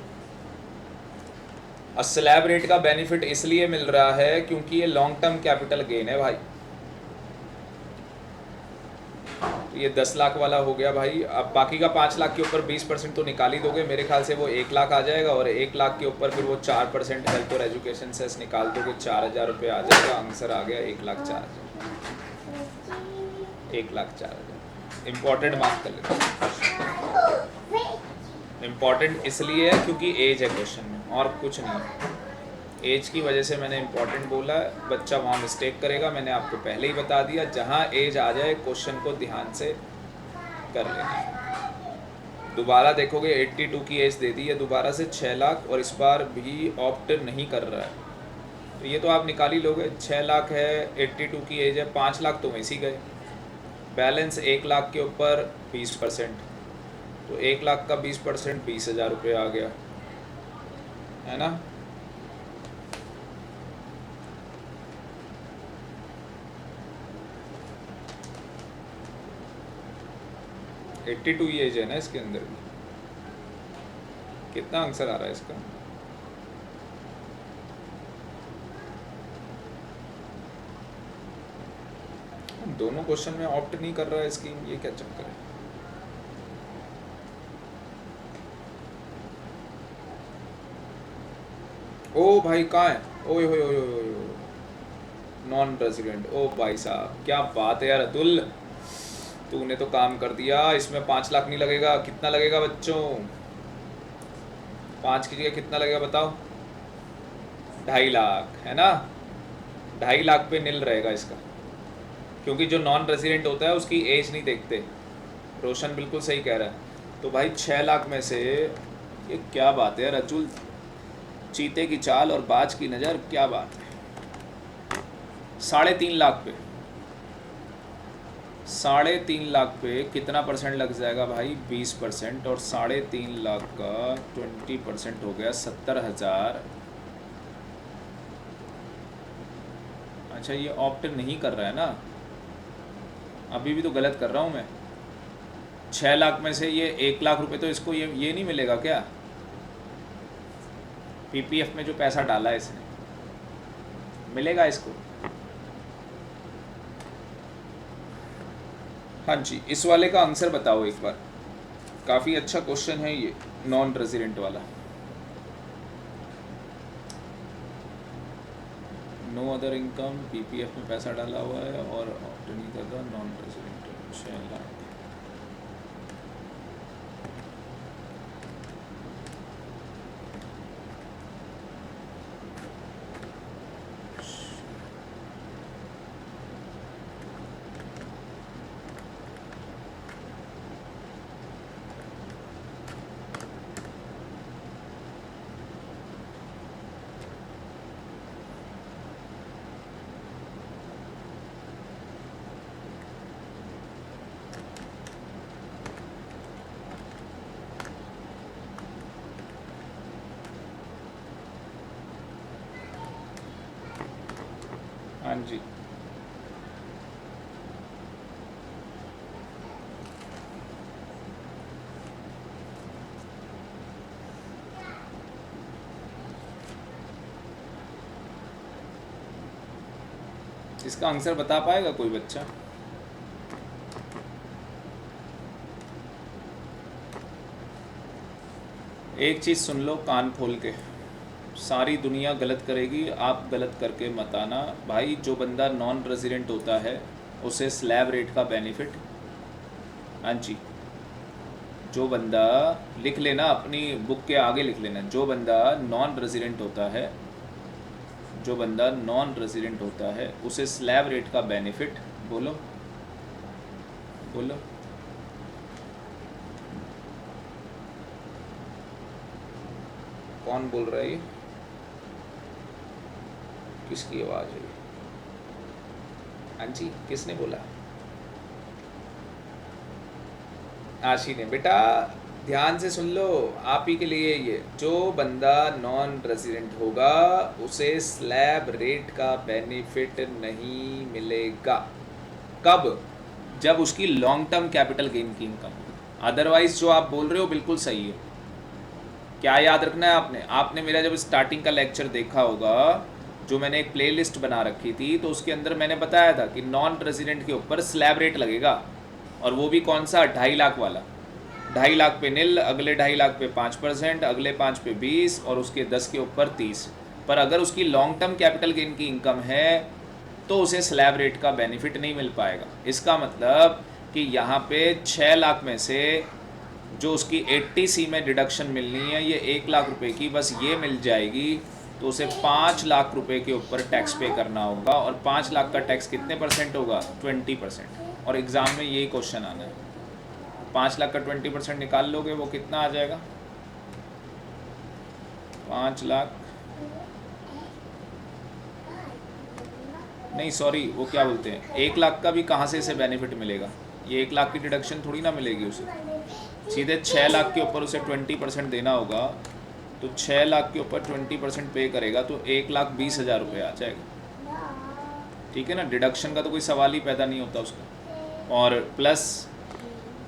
और स्लैब रेट का बेनिफिट इसलिए मिल रहा है क्योंकि ये लॉन्ग टर्म कैपिटल गेन है भाई। तो ये 10 लाख वाला हो गया भाई। अब बाकी का 5 लाख के ऊपर 20% तो निकाल ही दोगे, मेरे ख्याल से वो 1 लाख आ जाएगा, और 1 लाख के ऊपर फिर वो 4% हेल्थ और एजुकेशन सेस निकाल दोगे, 4,000 रुपये आ जाएगा। आंसर आ गया 1,04,000, 1,04,000। इम्पोर्टेंट मार्क कर लेते हैं। इम्पॉर्टेंट इसलिए है क्योंकि एज है क्वेश्चन में, और कुछ नहीं। एज की वजह से मैंने इम्पॉर्टेंट बोला है, बच्चा वहाँ मिस्टेक करेगा, मैंने आपको पहले ही बता दिया। जहाँ एज आ जाए क्वेश्चन को ध्यान से कर लेना। दोबारा देखोगे 82 की एज दे दी है दोबारा से 6 लाख, और इस बार भी ऑप्ट नहीं कर रहा है, तो ये तो आप निकाल ही लोगे। 6 लाख है, 82 की एज है, 5 लाख तो वैसे ही गए। बैलेंस 1 लाख के ऊपर 20%, तो 1 लाख का 20% 20,000 रुपये आ गया, है ना? है 82 ही एज है ना इसके अंदर भी। कितना आंसर आ रहा है इसका? दोनों क्वेश्चन में ऑप्ट नहीं कर रहा है स्कीम, ये क्या चक्कर है? ओ भाई कहाँ है? ओए होए होए होए होए, नॉन रेजिडेंट। ओ भाई साहब क्या बात है यार अतुल, तूने तो काम कर दिया। इसमें 5 लाख नहीं लगेगा, कितना लगेगा बच्चों? 5 की जगह कितना लगेगा बताओ? 2.5 लाख है ना? 2.5 लाख पे नील रहेगा इसका, क्योंकि जो नॉन रेजिडेंट होता है उसकी एज नहीं देखते। रोशन बिल्कुल सही कह रहा है। तो भाई 6 लाख में से, ये क्या बात है यार अतुल, चीते की चाल और बाज की नज़र, क्या बात है। 3.5 लाख पे, 3.5 लाख पे कितना परसेंट लग जाएगा भाई? 20%, और 3.5 लाख का 20% हो गया 70,000। अच्छा ये ऑप्ट नहीं कर रहा है ना, अभी भी तो गलत कर रहा हूँ मैं। 6 लाख में से ये 1 लाख रुपए तो इसको ये नहीं मिलेगा क्या? पीपीएफ में जो पैसा डाला है इसने, मिलेगा इसको? हाँ जी, इस वाले का आंसर बताओ एक बार। काफ़ी अच्छा क्वेश्चन है ये नॉन रेजिडेंट वाला। नो अदर इनकम, पीपीएफ में पैसा डाला हुआ है और ऑप्ट नहीं कर रहा, नॉन रेजिडेंट। 6 लाख। हाँ जी, इसका आंसर बता पाएगा कोई बच्चा? एक चीज़ सुन लो कान खोल के, सारी दुनिया गलत करेगी, आप गलत करके मत आना भाई। जो बंदा नॉन रेजिडेंट होता है उसे स्लैब रेट का बेनिफिट, हाँ जी, जो बंदा, लिख लेना अपनी बुक के आगे लिख लेना, जो बंदा नॉन रेजिडेंट होता है, जो बंदा नॉन रेजिडेंट होता है उसे स्लैब रेट का बेनिफिट, बोलो बोलो, कौन बोल रहा है ये? किसकी आवाज़ है ये? हाँ जी, किसने बोला? आशी ने। बेटा ध्यान से सुन लो, आप ही के लिए ये, जो बंदा नॉन रेजिडेंट होगा उसे स्लैब रेट का बेनिफिट नहीं मिलेगा। कब? जब उसकी लॉन्ग टर्म कैपिटल गेन की इनकम। अदरवाइज जो आप बोल रहे हो बिल्कुल सही है। क्या याद रखना है आपने? आपने मेरा जब स्टार्टिंग का लेक्चर देखा होगा, जो मैंने एक प्लेलिस्ट बना रखी थी, तो उसके अंदर मैंने बताया था कि नॉन रेजिडेंट के ऊपर स्लैब रेट लगेगा, और वो भी कौन सा? 2.5 लाख वाला। 2.5 लाख पे नील, अगले 2.5 लाख पे 5%, अगले 5 पे 20, और उसके 10 के ऊपर 30। पर अगर उसकी लॉन्ग टर्म कैपिटल गेन की इनकम है तो उसे स्लैब रेट का बेनिफिट नहीं मिल पाएगा। इसका मतलब कि यहाँ पे 6 लाख में से जो उसकी 80C में डिडक्शन मिलनी है, ये 1 लाख रुपए की बस ये मिल जाएगी, तो उसे 5 लाख रुपए के ऊपर टैक्स पे करना होगा। और 5 लाख का टैक्स कितने परसेंट होगा? 20%। और एग्ज़ाम में यही क्वेश्चन आना है। 5 लाख का 20% निकाल लोगे, वो कितना आ जाएगा? 5 लाख नहीं, सॉरी, वो क्या बोलते हैं, 1 लाख का भी कहाँ से इसे बेनिफिट मिलेगा? ये 1 लाख की डिडक्शन थोड़ी ना मिलेगी उसे, सीधे 6 लाख के ऊपर उसे 20% देना होगा। तो 6 लाख के ऊपर 20% पे करेगा तो 1,20,000 रुपये आ जाएगा। ठीक है ना, डिडक्शन का तो कोई सवाल ही पैदा नहीं होता उसका। और प्लस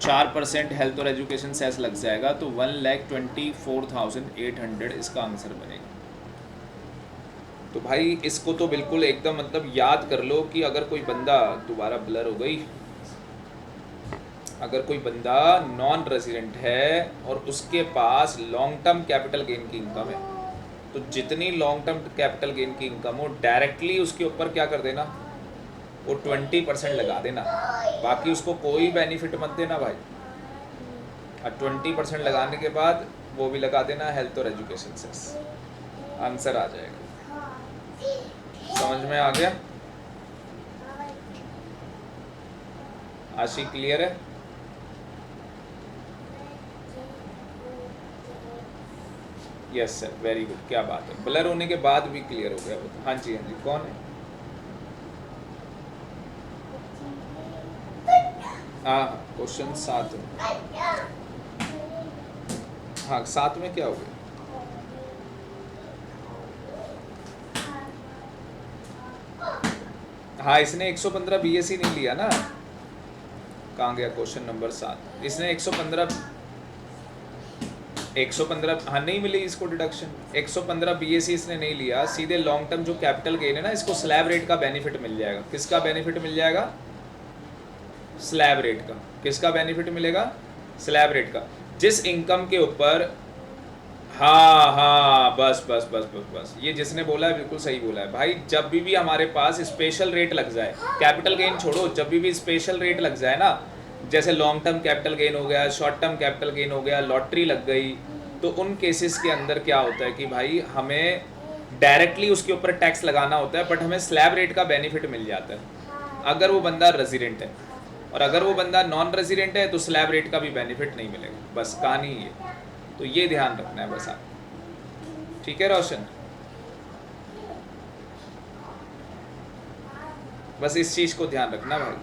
4% हेल्थ और एजुकेशन सेस लग जाएगा, तो 1,24,800 इसका आंसर बनेगा। तो भाई इसको तो बिल्कुल एकदम मतलब याद कर लो कि अगर कोई बंदा, दोबारा ब्लर हो गई, अगर कोई बंदा नॉन रेजिडेंट है और उसके पास लॉन्ग टर्म कैपिटल गेन की इनकम है, तो जितनी लॉन्ग टर्म कैपिटल गेन की इनकम हो डायरेक्टली उसके ऊपर क्या कर देना, वो 20% लगा देना, बाकी उसको कोई बेनिफिट मत देना भाई। और 20% लगाने के बाद वो भी लगा देना हेल्थ और एजुकेशन सेस, आंसर आ जाएगा। समझ में आ गया? आशी क्लियर है? यस सर, वेरी गुड, क्या बात है, ब्लर होने के बाद भी क्लियर हो गया वो तो। हाँ जी हाँ जी, कौन है? हाँ, क्वेश्चन 7 में। हाँ 7 में क्या हो गया? हाँ इसने 115 बीएससी नहीं लिया ना, कहाँ गया क्वेश्चन नंबर 7? इसने 115 हाँ नहीं मिली इसको डिडक्शन, 115 बीएससी इसने नहीं लिया, सीधे लॉन्ग टर्म जो कैपिटल गेन है ना, इसको स्लैब रेट का बेनिफिट मिल जाएगा। किसका बेनिफिट मिल जाएगा? स्लैब रेट का। किसका बेनिफिट मिलेगा? स्लैब रेट का। जिस इनकम के ऊपर, हाँ हाँ बस बस बस बस बस, ये जिसने बोला है बिल्कुल सही बोला है भाई। जब भी हमारे पास स्पेशल रेट लग जाए, कैपिटल गेन छोड़ो, जब भी स्पेशल रेट लग जाए ना, जैसे लॉन्ग टर्म कैपिटल गेन हो गया, शॉर्ट टर्म कैपिटल गेन हो गया, लॉटरी लग गई, तो उन केसेस के अंदर क्या होता है कि भाई हमें डायरेक्टली उसके ऊपर टैक्स लगाना होता है, बट हमें स्लैब रेट का बेनिफिट मिल जाता है अगर वो बंदा रेजिडेंट है, और अगर वो बंदा नॉन रेजिडेंट है तो स्लैब रेट का भी बेनिफिट नहीं मिलेगा। बस कहानी ये, तो ये ध्यान रखना है बस आप। ठीक है रोशन, बस इस चीज़ को ध्यान रखना भाई।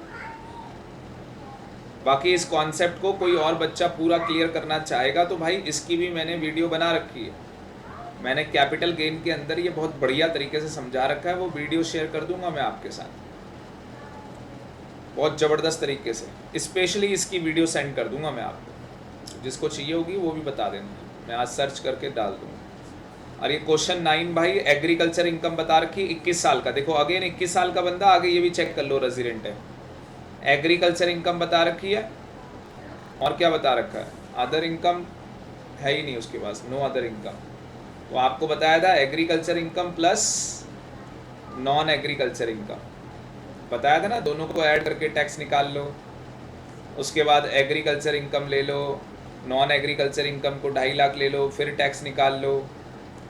बाकी इस कॉन्सेप्ट को कोई और बच्चा पूरा क्लियर करना चाहेगा तो भाई इसकी भी मैंने वीडियो बना रखी है, मैंने कैपिटल गेन के अंदर ये बहुत बढ़िया तरीके से समझा रखा है, वो वीडियो शेयर कर दूंगा मैं आपके साथ बहुत ज़बरदस्त तरीके से। स्पेशली इसकी वीडियो सेंड कर दूंगा मैं आपको, जिसको चाहिए होगी वो भी बता देना, मैं आज सर्च करके डाल दूंगा। और ये क्वेश्चन 9 भाई, एग्रीकल्चर इनकम बता रखी 21 साल का। देखो अगेन 21 साल का बंदा, आगे ये भी चेक कर लो रेजिडेंट है। एग्रीकल्चर इनकम बता रखी है, और क्या बता रखा है? अदर इनकम है ही नहीं उसके पास, नो अदर इनकम। तो आपको बताया था agriculture income plus non agriculture income, बताया था ना, दोनों को ऐड करके टैक्स निकाल लो। उसके बाद एग्रीकल्चर इनकम ले लो, नॉन एग्रीकल्चर इनकम को 2.5 लाख ले लो, फिर टैक्स निकाल लो।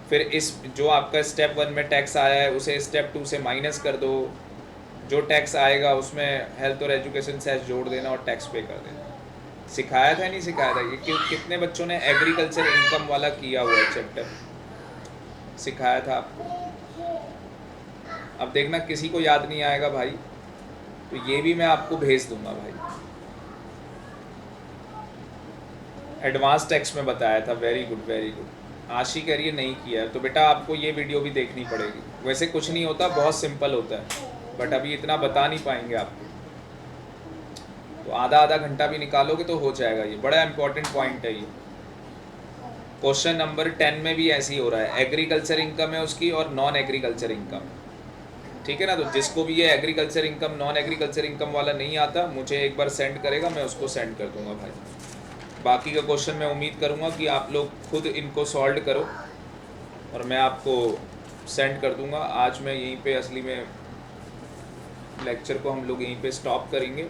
फिर इस जो आपका स्टेप 1 में टैक्स आया है उसे स्टेप 2 से माइनस कर दो, जो टैक्स आएगा उसमें हेल्थ और एजुकेशन सेस जोड़ देना और टैक्स पे कर देना। सिखाया था नहीं सिखाया था? ये कितने बच्चों ने एग्रीकल्चर इनकम वाला किया हुआ है चैप्टर? सिखाया था आपको। अब देखना किसी को याद नहीं आएगा भाई, तो ये भी मैं आपको भेज दूंगा भाई। एडवांस टैक्स में बताया था, वेरी गुड वेरी गुड। आशी कह रही है नहीं किया है, तो बेटा आपको ये वीडियो भी देखनी पड़ेगी। वैसे कुछ नहीं होता, बहुत सिंपल होता है, बट अभी इतना बता नहीं पाएंगे आपको, तो आधा घंटा भी निकालोगे तो हो जाएगा। ये बड़ा इंपॉर्टेंट पॉइंट है ये। क्वेश्चन नंबर 10 में भी ऐसे ही हो रहा है, एग्रीकल्चर इनकम है उसकी और नॉन एग्रीकल्चर इनकम, ठीक है ना। तो जिसको भी ये agriculture income non agriculture income वाला नहीं आता, मुझे एक बार सेंड करेगा, मैं उसको सेंड कर दूंगा भाई। बाकी का क्वेश्चन मैं उम्मीद करूंगा कि आप लोग खुद इनको सॉल्व करो और मैं आपको सेंड कर दूंगा। आज मैं यहीं पे असली में लेक्चर को हम लोग यहीं पे स्टॉप करेंगे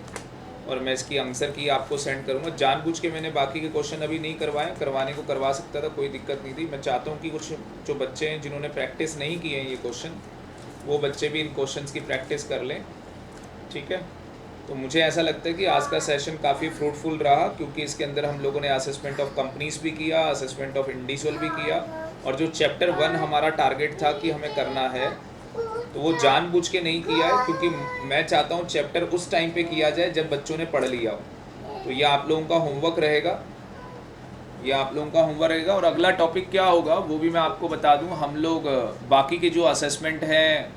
और मैं इसकी आंसर की आपको सेंड करूंगा। जानबूझ के मैंने बाकी के क्वेश्चन अभी नहीं करवाए, करवाने को करवा सकता था, कोई दिक्कत नहीं थी। मैं चाहता हूँ कि कुछ जो बच्चे हैं जिन्होंने प्रैक्टिस नहीं किए हैं ये क्वेश्चन, वो बच्चे भी इन क्वेश्चंस की प्रैक्टिस कर लें, ठीक है। तो मुझे ऐसा लगता है कि आज का सेशन काफ़ी फ्रूटफुल रहा, क्योंकि इसके अंदर हम लोगों ने असेसमेंट ऑफ कंपनीज भी किया, असेसमेंट ऑफ इंडिविजुअल भी किया, और जो चैप्टर 1 हमारा टारगेट था कि हमें करना है, तो वो जानबूझ के नहीं किया है, क्योंकि मैं चाहता हूँ चैप्टर उस टाइम पे किया जाए जब बच्चों ने पढ़ लिया हो। तो ये आप लोगों का होमवर्क रहेगा, ये आप लोगों का होमवर्क रहेगा। और अगला टॉपिक क्या होगा वो भी मैं आपको बता दूं। हम लोग बाकी के जो असेसमेंट हैं,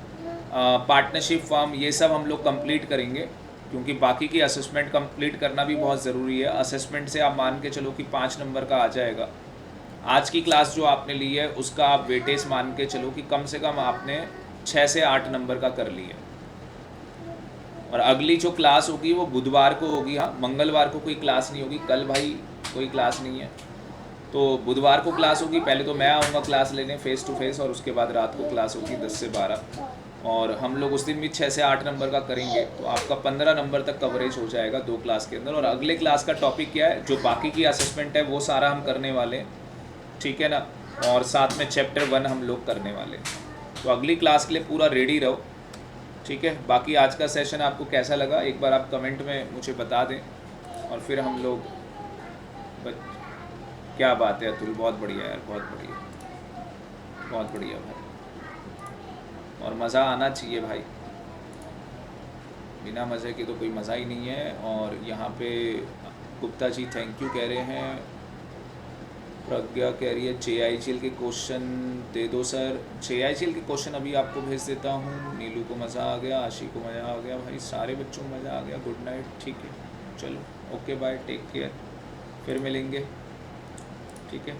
पार्टनरशिप फॉर्म, ये सब हम लोग कंप्लीट करेंगे, क्योंकि बाकी की असेसमेंट कंप्लीट करना भी बहुत ज़रूरी है। असेसमेंट से आप मान के चलो कि 5 नंबर का आ जाएगा। आज की क्लास जो आपने ली है उसका आप वेटेज मान के चलो कि कम से कम आपने 6 से 8 नंबर का कर लिया। और अगली जो क्लास होगी वो बुधवार को होगी। हाँ, मंगलवार को कोई क्लास नहीं होगी, कल भाई कोई क्लास नहीं है, तो बुधवार को क्लास होगी। पहले तो मैं आऊँगा क्लास लेने फेस टू फेस, और उसके बाद रात को क्लास होगी 10 से 12। और हम लोग उस दिन भी 6 से 8 नंबर का करेंगे, तो आपका 15 नंबर तक कवरेज हो जाएगा 2 क्लास के अंदर। और अगले क्लास का टॉपिक क्या है, जो बाकी की असेसमेंट है वो सारा हम करने वाले हैं, ठीक है ना। और साथ में चैप्टर 1 हम लोग करने वाले हैं। तो अगली क्लास के लिए पूरा रेडी रहो, ठीक है। बाकी आज का सेशन आपको कैसा लगा एक बार आप कमेंट में मुझे बता दें, और फिर हम लोग क्या बात है अतुल, बहुत बढ़िया यार, बहुत बढ़िया, बहुत बढ़िया भाई। और मज़ा आना चाहिए भाई, बिना मज़े के तो कोई मज़ा ही नहीं है। और यहाँ पे गुप्ता जी थैंक यू कह रहे हैं। प्रज्ञा कह रही है JIGL के क्वेश्चन दे दो सर। JIGL के क्वेश्चन अभी आपको भेज देता हूँ। नीलू को मज़ा आ गया, आशी को मज़ा आ गया, भाई सारे बच्चों को मज़ा आ गया। गुड नाइट, ठीक है, चलो ओके बाय, टेक केयर, फिर मिलेंगे, ठीक है।